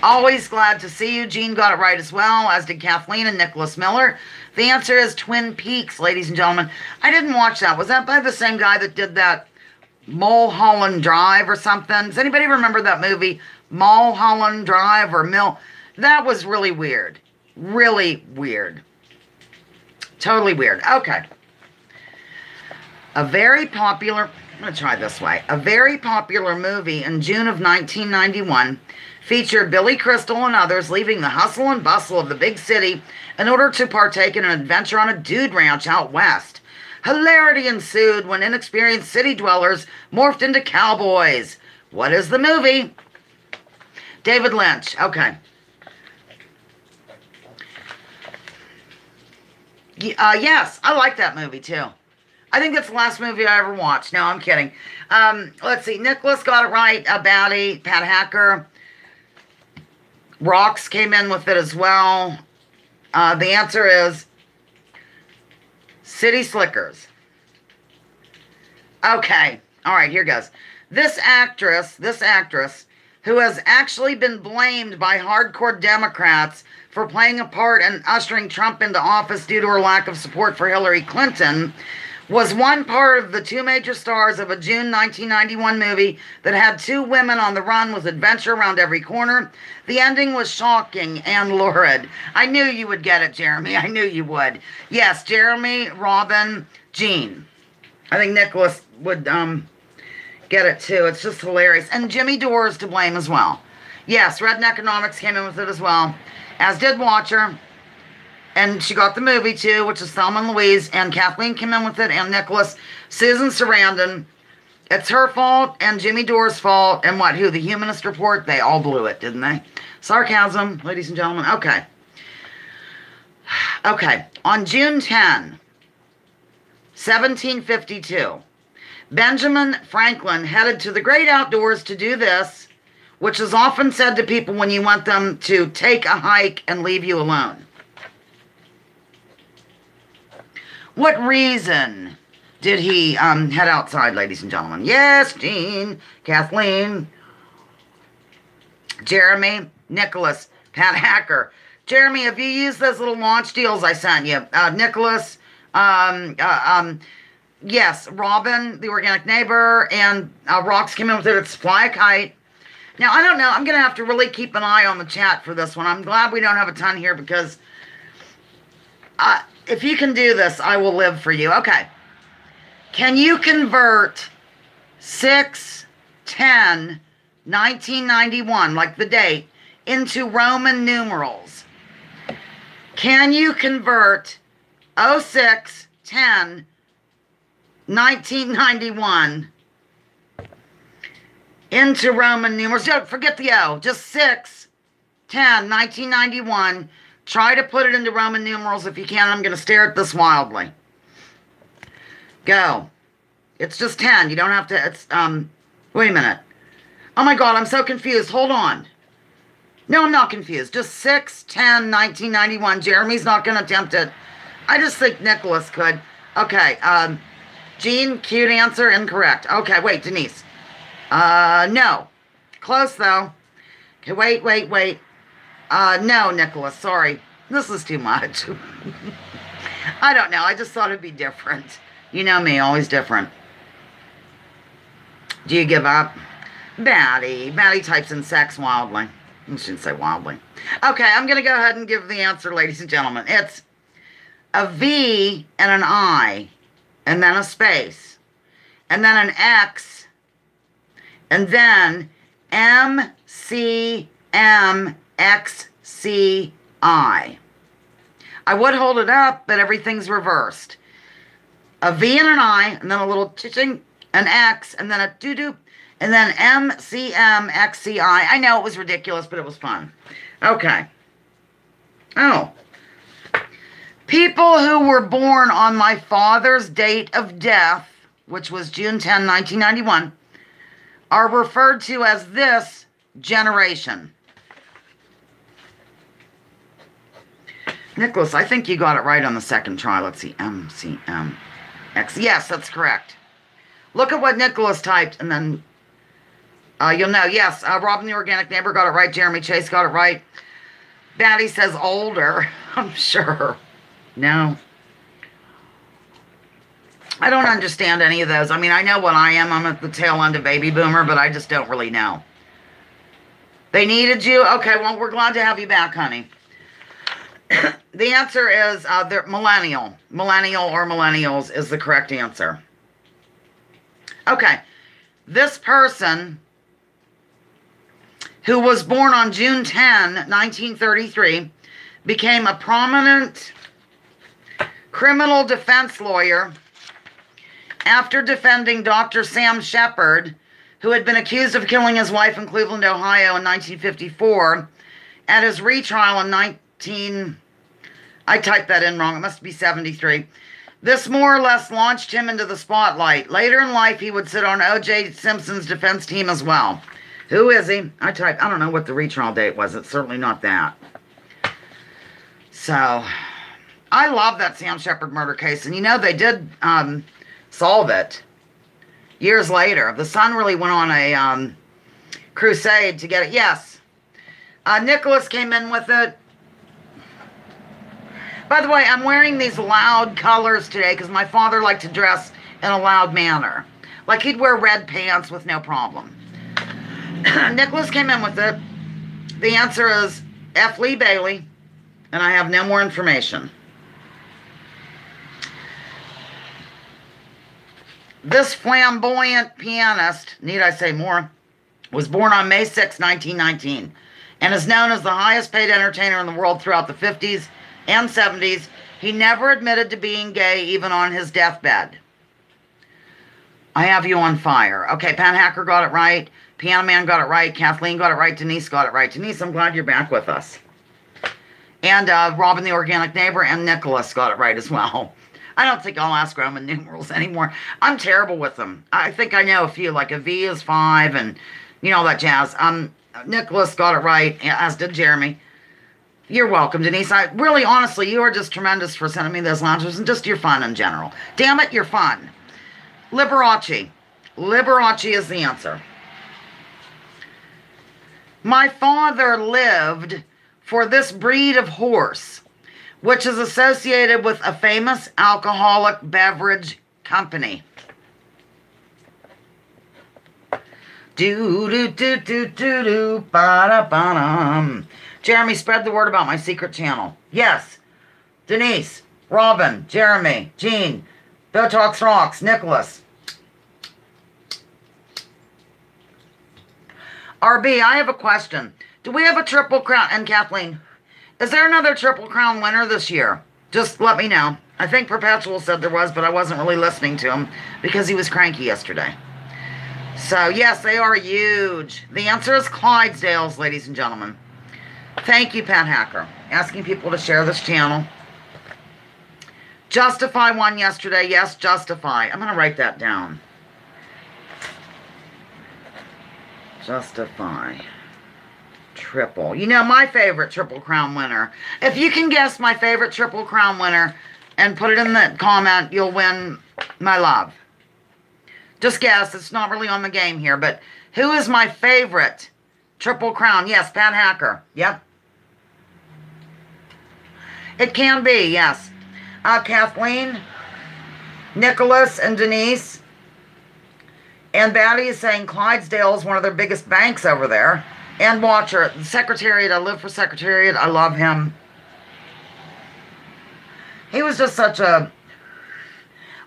Always glad to see you. Jean got it right as well, as did Kathleen and Nicholas Miller. The answer is Twin Peaks, ladies and gentlemen. I didn't watch that. Was that by the same guy that did that Mulholland Drive or something. Does anybody remember that movie? Mulholland Drive or Mill? That was really weird. Really weird. Totally weird. Okay. I'm going to try this way. A very popular movie in June of 1991 featured Billy Crystal and others leaving the hustle and bustle of the big city in order to partake in an adventure on a dude ranch out west. Hilarity ensued when inexperienced city dwellers morphed into cowboys. What is the movie? David Lynch. Okay. Yes, I like that movie too. I think that's the last movie I ever watched. No, I'm kidding. Let's see. Nicholas got it right. Batty, Pat Hacker. Rocks came in with it as well. The answer is City Slickers. Okay. All right, here goes. This actress, who has actually been blamed by hardcore Democrats for playing a part in ushering Trump into office due to her lack of support for Hillary Clinton, was one part of the two major stars of a June 1991 movie that had two women on the run with adventure around every corner. The ending was shocking and lurid. I knew you would get it, Jeremy. I knew you would. Yes, Jeremy, Robin, Jean. I think Nicholas would get it too. It's just hilarious. And Jimmy Dore is to blame as well. Yes, Redneck Economics came in with it as well, as did Watcher. And she got the movie too, which is Thelma and Louise, and Kathleen came in with it, and Nicholas. Susan Sarandon. It's her fault and Jimmy Dore's fault, and the Humanist Report? They all blew it, didn't they? Sarcasm, ladies and gentlemen. Okay. Okay. On June 10, 1752, Benjamin Franklin headed to the great outdoors to do this, which is often said to people when you want them to take a hike and leave you alone. What reason did he head outside, ladies and gentlemen? Yes, Jean, Kathleen, Jeremy, Nicholas, Pat Hacker. Jeremy, have you used those little launch deals I sent you? Nicholas, yes, Robin, the organic neighbor, and Rocks came in with it. It's Fly a Kite. Now, I don't know. I'm going to have to really keep an eye on the chat for this one. I'm glad we don't have a ton here because if you can do this, I will live for you. Okay. Can you convert 6/10/1991, like the date, into Roman numerals? Can you convert 06/10/1991 into Roman numerals? Don't forget the O. Just 6/10/1991. Try to put it into Roman numerals if you can. I'm going to stare at this wildly. Go. It's just 10. You don't have to. It's, wait a minute. Oh my God, I'm so confused. Hold on. No, I'm not confused. Just 6/10/1991. Jeremy's not going to attempt it. I just think Nicholas could. Okay. Jean, cute answer, incorrect. Okay, wait, Denise. No. Close, though. Okay, wait. No, Nicholas, sorry. This is too much. I don't know. I just thought it'd be different. You know me, always different. Do you give up? Batty. Batty types in sex wildly. I shouldn't say wildly. Okay, I'm going to go ahead and give the answer, ladies and gentlemen. It's a V and an I, and then a space, and then an X, and then MCMXCI. I would hold it up, but everything's reversed. A V and an I, and then a little ching, an X, and then a doo-doo, and then MCMXCI. I know it was ridiculous, but it was fun. Okay. Oh. People who were born on my father's date of death, which was June 10, 1991, are referred to as this generation. Nicholas, I think you got it right on the second try. Let's see. MCMX. Yes, that's correct. Look at what Nicholas typed, and then you'll know. Yes, Robin the Organic Neighbor got it right. Jeremy Chase got it right. Batty says older. I'm sure. No. I don't understand any of those. I mean, I know what I am. I'm at the tail end of baby boomer, but I just don't really know. They needed you? Okay, well, we're glad to have you back, honey. The answer is they're millennial. Millennial or millennials is the correct answer. Okay, this person who was born on June 10, 1933, became a prominent criminal defense lawyer after defending Dr. Sam Shepard, who had been accused of killing his wife in Cleveland, Ohio in 1954, at his retrial in I typed that in wrong, it must be 73. This more or less launched him into the spotlight. Later in life, he would sit on O.J. Simpson's defense team as well. Who is he? I don't know what the retrial date was. It's certainly not that. So, I love that Sam Shepard murder case. And you know, they did solve it years later. The Sun really went on a crusade to get it. Yes. Nicholas came in with it. By the way, I'm wearing these loud colors today because my father liked to dress in a loud manner. Like he'd wear red pants with no problem. Nicholas came in with it. The answer is F. Lee Bailey, and I have no more information. This flamboyant pianist, need I say more, was born on May 6, 1919, and is known as the highest paid entertainer in the world throughout the 50s and 70s. He never admitted to being gay, even on his deathbed. I have you on fire. Okay, Pan Hacker got it right. Piano Man got it right. Kathleen got it right. Denise got it right. Denise, I'm glad you're back with us. And Robin the Organic Neighbor and Nicholas got it right as well. I don't think I'll ask Roman numerals anymore. I'm terrible with them. I think I know a few, like a V is 5 and, you know, that jazz. Nicholas got it right, as did Jeremy. You're welcome, Denise. Really, honestly, you are just tremendous for sending me those lounges and just your fun in general. Damn it, you're fun. Liberace. Liberace is the answer. My father lived for this breed of horse, which is associated with a famous alcoholic beverage company. Do, ba-da-ba-dum. Jeremy, spread the word about my secret channel. Yes. Denise, Robin, Jeremy, Jean, Botox Rocks, Nicholas. RB, I have a question. Do we have a Triple Crown? And Kathleen, is there another Triple Crown winner this year? Just let me know. I think Perpetual said there was, but I wasn't really listening to him because he was cranky yesterday. So, yes, they are huge. The answer is Clydesdales, ladies and gentlemen. Thank you, Pat Hacker. Asking people to share this channel. Justify won yesterday. Yes, Justify. I'm going to write that down. Justify. Triple. You know, my favorite Triple Crown winner. If you can guess my favorite Triple Crown winner and put it in the comment, you'll win my love. Just guess. It's not really on the game here, but who is my favorite Triple Crown? Yes, Pat Hacker. Yep. It can be, yes. Kathleen, Nicholas, and Denise. And Batty is saying Clydesdale is one of their biggest banks over there. And Watcher, the Secretariat, I live for Secretariat. I love him. He was just such a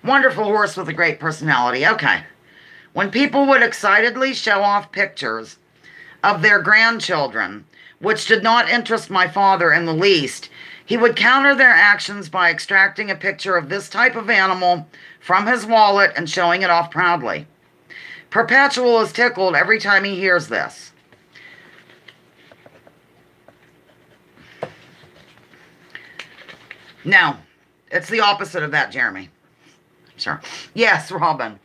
wonderful horse with a great personality. Okay. When people would excitedly show off pictures of their grandchildren, which did not interest my father in the least, he would counter their actions by extracting a picture of this type of animal from his wallet and showing it off proudly. Perpetual is tickled every time he hears this. No, it's the opposite of that, Jeremy. Sure. Yes, Robin.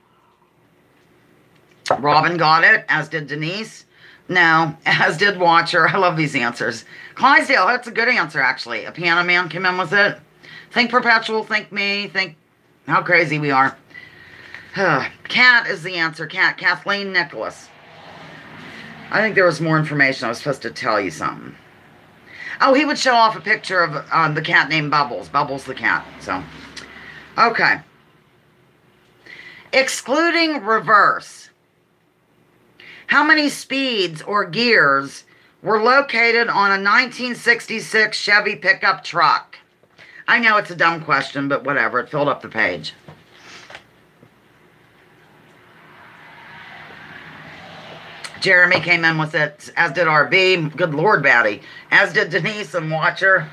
Robin got it, as did Denise. No, as did Watcher. I love these answers. Clydesdale, that's a good answer, actually. A Piano Man came in with it. Think Perpetual, think me, think how crazy we are. Cat is the answer. Cat. Kathleen Nicholas. I think there was more information. I was supposed to tell you something. Oh, he would show off a picture of the cat named Bubbles. Bubbles the cat. So, okay. Excluding reverse, how many speeds or gears were located on a 1966 Chevy pickup truck? I know it's a dumb question, but whatever. It filled up the page. Jeremy came in with it, as did RB. Good Lord, Batty. As did Denise and Watcher.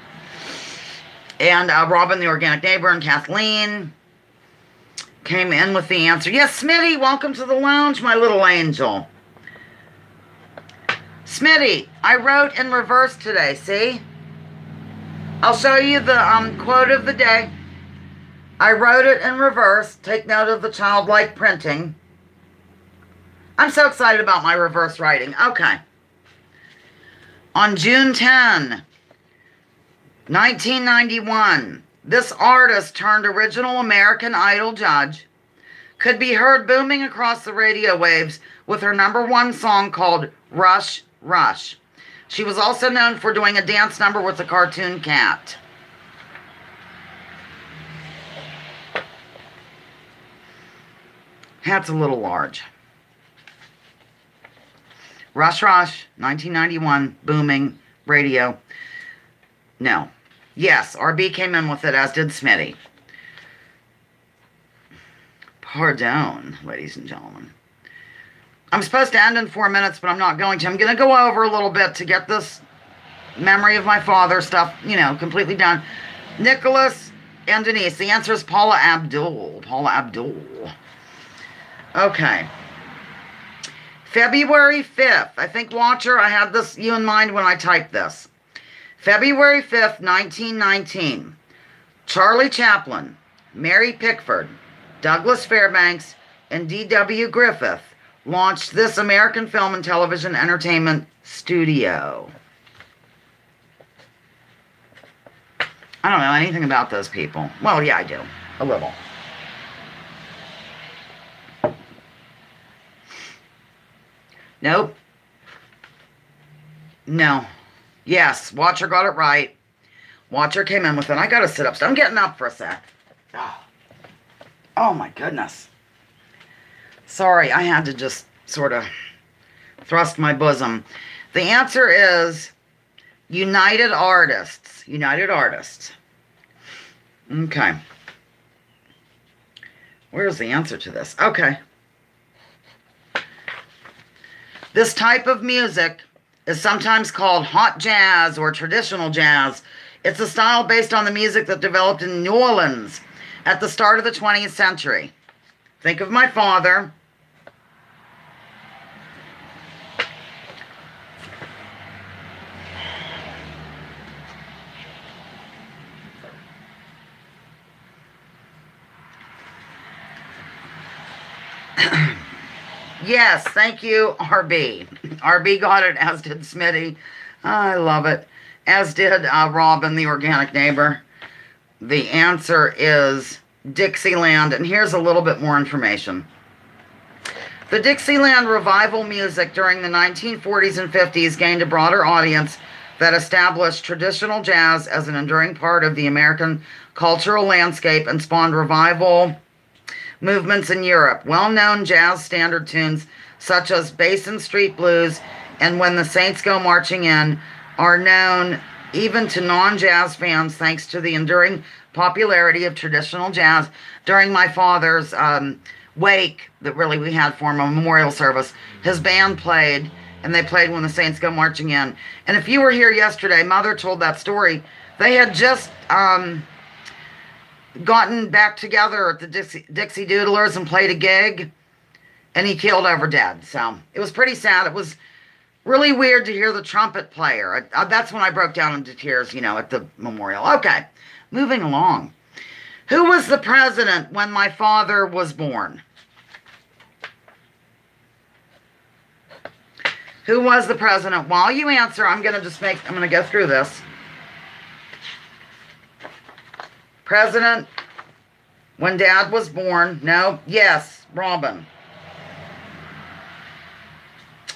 And Robin, the organic neighbor, and Kathleen came in with the answer. Yes, Smitty, welcome to the lounge, my little angel. Smitty, I wrote in reverse today, see? I'll show you the quote of the day. I wrote it in reverse. Take note of the childlike printing. I'm so excited about my reverse writing. Okay. On June 10, 1991, this artist turned original American Idol judge could be heard booming across the radio waves with her #1 song called Rush, Rush. She was also known for doing a dance number with a cartoon cat. Hat's a little large. Rush, Rush, 1991, booming, radio. No. Yes, RB came in with it, as did Smitty. Pardon, ladies and gentlemen. I'm supposed to end in 4 minutes, but I'm not going to. I'm going to go over a little bit to get this memory of my father stuff, completely done. Nicholas and Denise. The answer is Paula Abdul. Paula Abdul. Okay. February 5th. I think, Watcher, I had this you in mind when I typed this. February 5th, 1919. Charlie Chaplin, Mary Pickford, Douglas Fairbanks, and D.W. Griffith launched this American film and television entertainment studio. I don't know anything about those people. Well, yeah, I do. A little. Nope. No. Yes, Watcher got it right. Watcher came in with it. I gotta sit up. So I'm getting up for a sec. Oh my goodness. Sorry, I had to just sort of thrust my bosom. The answer is United Artists. United Artists. Okay. Where's the answer to this? Okay. This type of music is sometimes called hot jazz or traditional jazz. It's a style based on the music that developed in New Orleans at the start of the 20th century. Think of my father. Yes, thank you, RB. RB got it, as did Smitty. I love it. As did Robin, the organic neighbor. The answer is Dixieland, and here's a little bit more information. The Dixieland revival music during the 1940s and 50s gained a broader audience that established traditional jazz as an enduring part of the American cultural landscape and spawned revival movements in Europe. Well-known jazz standard tunes such as Basin Street Blues and When the Saints Go Marching In are known even to non-jazz fans thanks to the enduring popularity of traditional jazz. During my father's wake that really we had for him, a memorial service, his band played, and they played When the Saints Go Marching In. And if you were here yesterday, Mother told that story. They had just gotten back together at the Dixie Doodlers and played a gig, and he keeled over dead. So it was pretty sad. It was really weird to hear the trumpet player. That's when I broke down into tears, at the memorial. Okay, moving along. Who was the president when my father was born? Who was the president? While you answer, I'm going to go through this. President when Dad was born. No. Yes. Robin.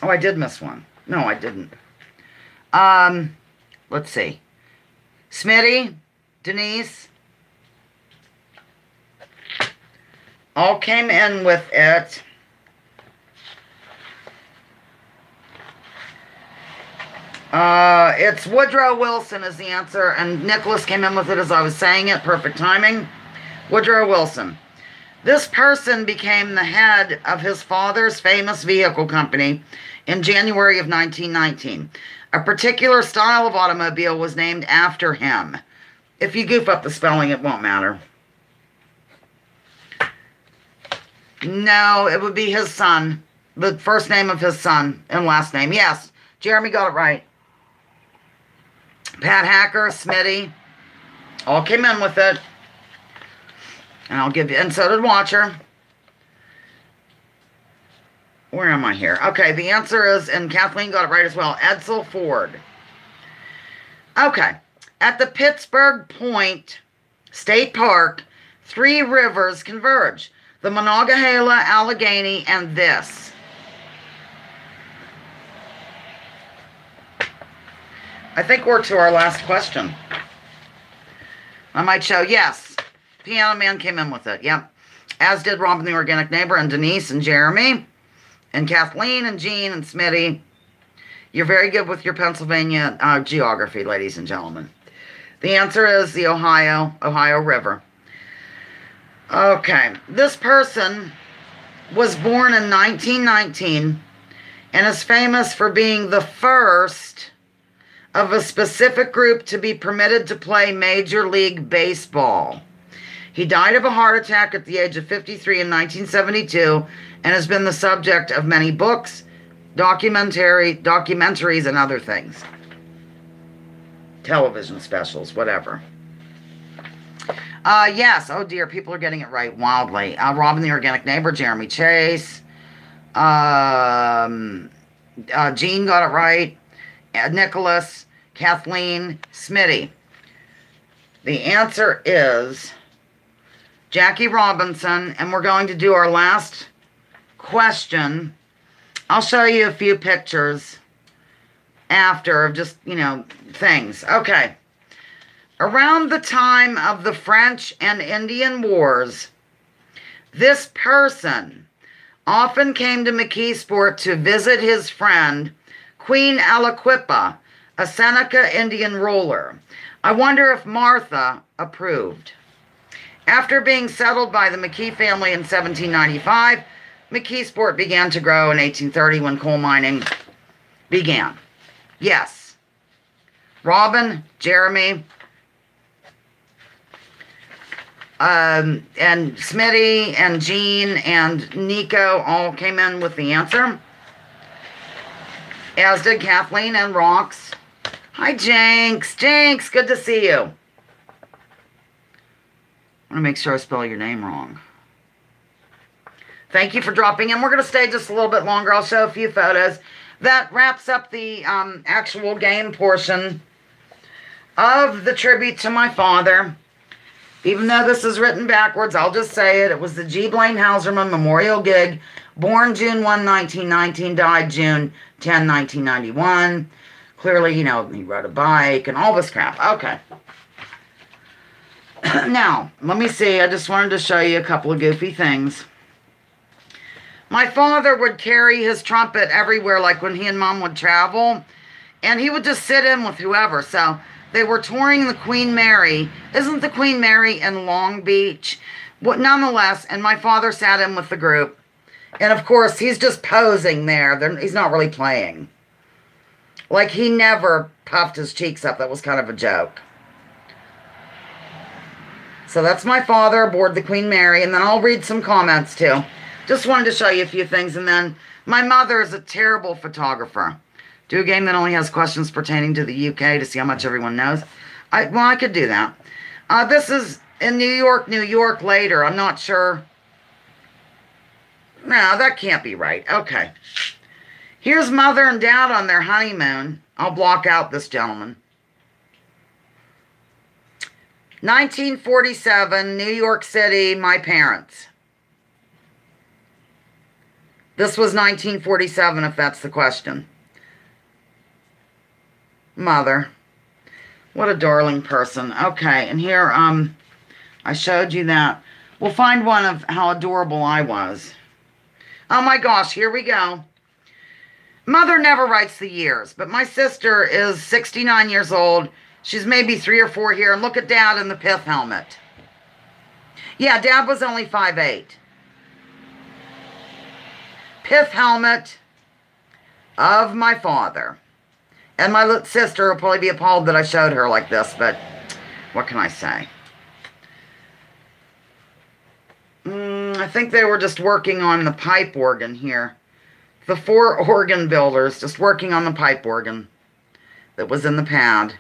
Oh, I did miss one. No, I didn't. Let's see. Smitty. Denise. all came in with it. It's Woodrow Wilson is the answer, and Nicholas came in with it as I was saying it. Perfect timing. Woodrow Wilson. This person became the head of his father's famous vehicle company in January of 1919. A particular style of automobile was named after him. If you goof up the spelling, it won't matter. No, it would be his son. The first name of his son and last name. Yes, Jeremy got it right. Pat Hacker, Smitty, all came in with it. And I'll give you, and so did Watcher. Where am I here? Okay, the answer is, and Kathleen got it right as well, Edsel Ford. Okay, at the Pittsburgh Point State Park, 3 rivers converge. The Monongahela, Allegheny, and this. I think we're to our last question. I might show, yes. Piano Man came in with it, yep. As did Robin the Organic Neighbor and Denise and Jeremy and Kathleen and Jean and Smitty. You're very good with your Pennsylvania geography, ladies and gentlemen. The answer is the Ohio River. Okay, this person was born in 1919 and is famous for being the first of a specific group to be permitted to play Major League Baseball. He died of a heart attack at the age of 53 in 1972 and has been the subject of many books, documentaries, and other things. Television specials, whatever. Yes, oh dear, people are getting it right wildly. Robin the Organic Neighbor, Jeremy Chase. Jean got it right. Nicholas, Kathleen, Smitty. The answer is Jackie Robinson, and we're going to do our last question. I'll show you a few pictures after of just, things. Okay. Around the time of the French and Indian Wars, this person often came to McKeesport to visit his friend, Queen Aliquippa, a Seneca Indian ruler. I wonder if Martha approved. After being settled by the McKee family in 1795, McKeesport began to grow in 1830 when coal mining began. Yes. Robin, Jeremy, and Smitty and Jean and Nico all came in with the answer. As did Kathleen and Rox. Hi, Jinx. Jinx, good to see you. I want to make sure I spell your name wrong. Thank you for dropping in. We're going to stay just a little bit longer. I'll show a few photos. That wraps up the actual game portion of the tribute to my father. Even though this is written backwards, I'll just say it. It was the G. Blaine Houserman Memorial Gig. Born June 1, 1919, died June 10, 1991. Clearly, he rode a bike and all this crap. Okay. Now, let me see. I just wanted to show you a couple of goofy things. My father would carry his trumpet everywhere, like when he and Mom would travel, and he would just sit in with whoever. So they were touring the Queen Mary. Isn't the Queen Mary in Long Beach? Well, nonetheless, and my father sat in with the group. And of course, he's just posing there. He's not really playing. Like, he never puffed his cheeks up. That was kind of a joke. So that's my father aboard the Queen Mary. And then I'll read some comments too. Just wanted to show you a few things. And then my mother is a terrible photographer. Do a game that only has questions pertaining to the UK to see how much everyone knows. I could do that. This is in New York later. I'm not sure. No, that can't be right. Okay. Here's Mother and Dad on their honeymoon. I'll block out this gentleman. 1947, New York City, my parents. This was 1947, if that's the question. Mother. What a darling person. Okay, and here, I showed you that. We'll find one of how adorable I was. Oh my gosh, here we go. Mother never writes the years, but my sister is 69 years old. She's maybe 3 or 4 here. And look at Dad in the pith helmet. Yeah, Dad was only 5'8". Pith helmet of my father. And my sister will probably be appalled that I showed her like this, but what can I say? I think they were just working on the pipe organ here. The 4 organ builders just working on the pipe organ that was in the pad.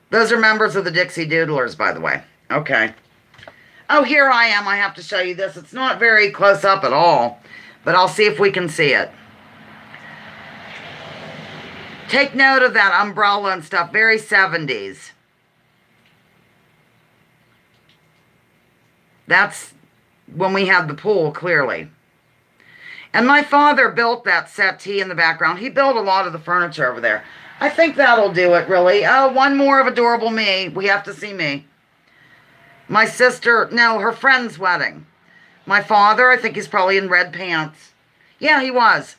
Those are members of the Dixie Doodlers, by the way. Okay. Oh, here I am. I have to show you this. It's not very close up at all, but I'll see if we can see it. Take note of that umbrella and stuff. Very 70s. That's when we had the pool, clearly. And my father built that settee in the background. He built a lot of the furniture over there. I think that'll do it, really. Oh, one more of adorable me. We have to see me. My sister, no, her friend's wedding. My father, I think he's probably in red pants. Yeah, he was.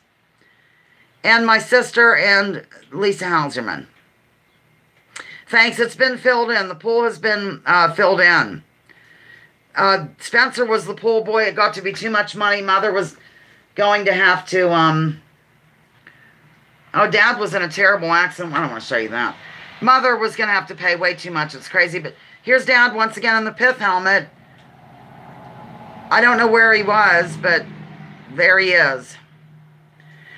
And my sister and Lisa Houserman. Thanks, it's been filled in. The pool has been filled in. Spencer was the pool boy. It got to be too much money. Mother was going to have to, Dad was in a terrible accident. I don't want to show you that. Mother was going to have to pay way too much. It's crazy. But here's Dad once again in the pith helmet. I don't know where he was, but there he is.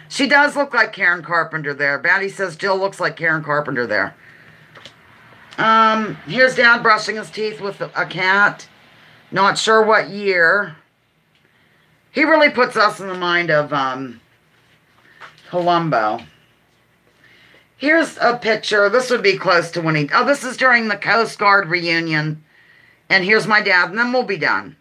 She does look like Karen Carpenter there. Batty says Jill looks like Karen Carpenter there. Here's Dad brushing his teeth with a cat. Not sure what year. He really puts us in the mind of Columbo. Here's a picture. This would be close to when he... Oh, this is during the Coast Guard reunion. And here's my dad, and then we'll be done.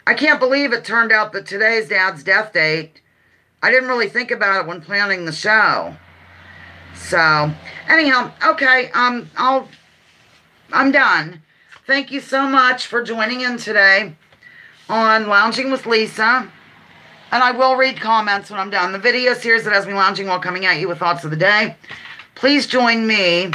I can't believe it turned out that today's Dad's death date. I didn't really think about it when planning the show. So, anyhow, okay, I'm done. Thank you so much for joining in today on Lounging with Lisa. And I will read comments when I'm done. The video series that has me lounging while coming at you with thoughts of the day. Please join me.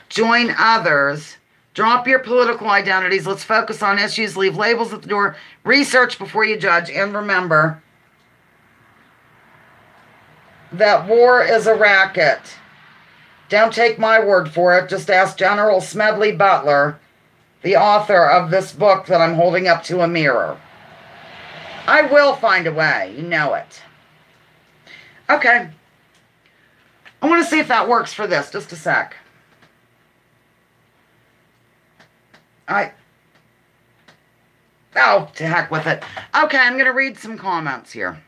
Join others. Drop your political identities. Let's focus on issues. Leave labels at the door. Research before you judge. And remember that war is a racket. Don't take my word for it. Just ask General Smedley Butler, the author of this book that I'm holding up to a mirror. I will find a way. You know it. Okay. I want to see if that works for this. Just a sec. Oh, to heck with it. Okay, I'm going to read some comments here.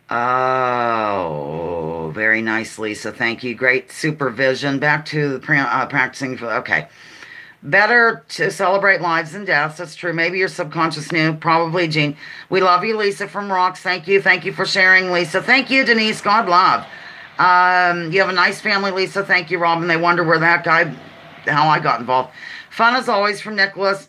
Oh, very nice, Lisa. Thank you. Great supervision. Back to the practicing. Okay. Better to celebrate lives than deaths. That's true. Maybe your subconscious knew. Probably, Jean. We love you, Lisa from Rocks. Thank you. Thank you for sharing, Lisa. Thank you, Denise. God love. You have a nice family, Lisa. Thank you, Robin. They wonder where that guy, how I got involved. Fun as always from Nicholas.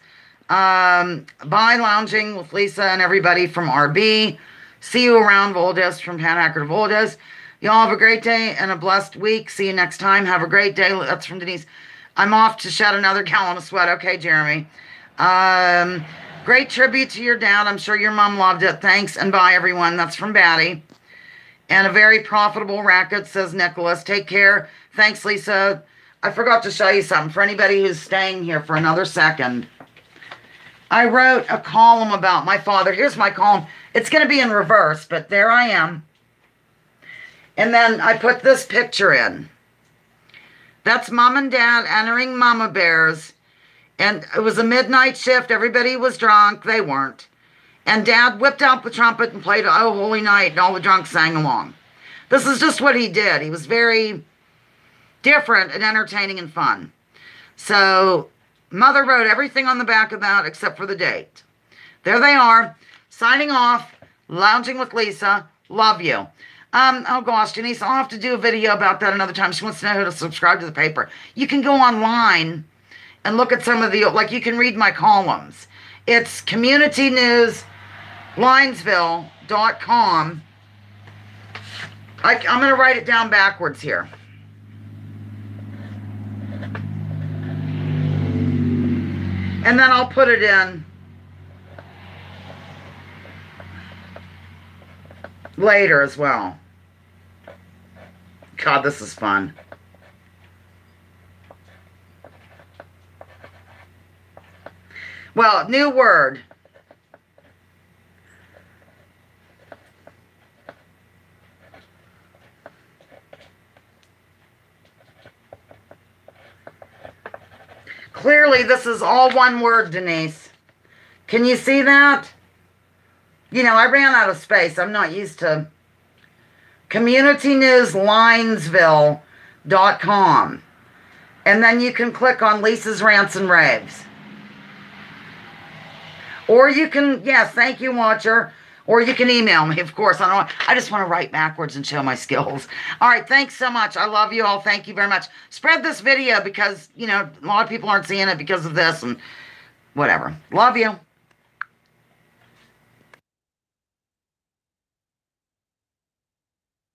Bye, Lounging with Lisa and everybody from RB. See you around Voldes from Panhacker to Voldes. Y'all have a great day and a blessed week. See you next time. Have a great day. That's from Denise. I'm off to shed another gallon of sweat. Okay, Jeremy. Great tribute to your dad. I'm sure your mom loved it. Thanks and bye, everyone. That's from Batty. And a very profitable racket, says Nicholas. Take care. Thanks, Lisa. I forgot to show you something. For anybody who's staying here for another second, I wrote a column about my father. Here's my column. It's going to be in reverse, but there I am. And then I put this picture in. That's Mom and Dad entering Mama Bear's. And it was a midnight shift. Everybody was drunk. They weren't. And Dad whipped out the trumpet and played Oh Holy Night, and all the drunks sang along. This is just what he did. He was very different and entertaining and fun. So Mother wrote everything on the back of that except for the date. There they are. Signing off. Lounging with Lisa. Love you. Oh gosh, Denise, I'll have to do a video about that another time. She wants to know how to subscribe to the paper. You can go online and look at some of the, like, you can read my columns. It's communitynewslinesville.com. I'm going to write it down backwards here. And then I'll put it in later as well. God, this is fun. Well, new word. Clearly, this is all one word, Denise. Can you see that? You know, I ran out of space. I'm not used to communitynewslinesville.com. And then you can click on Lisa's Rants and Raves. Or you can, yes, thank you, watcher. Or you can email me, of course. I just want to write backwards and show my skills. All right, thanks so much. I love you all. Thank you very much. Spread this video because, you know, a lot of people aren't seeing it because of this and whatever. Love you.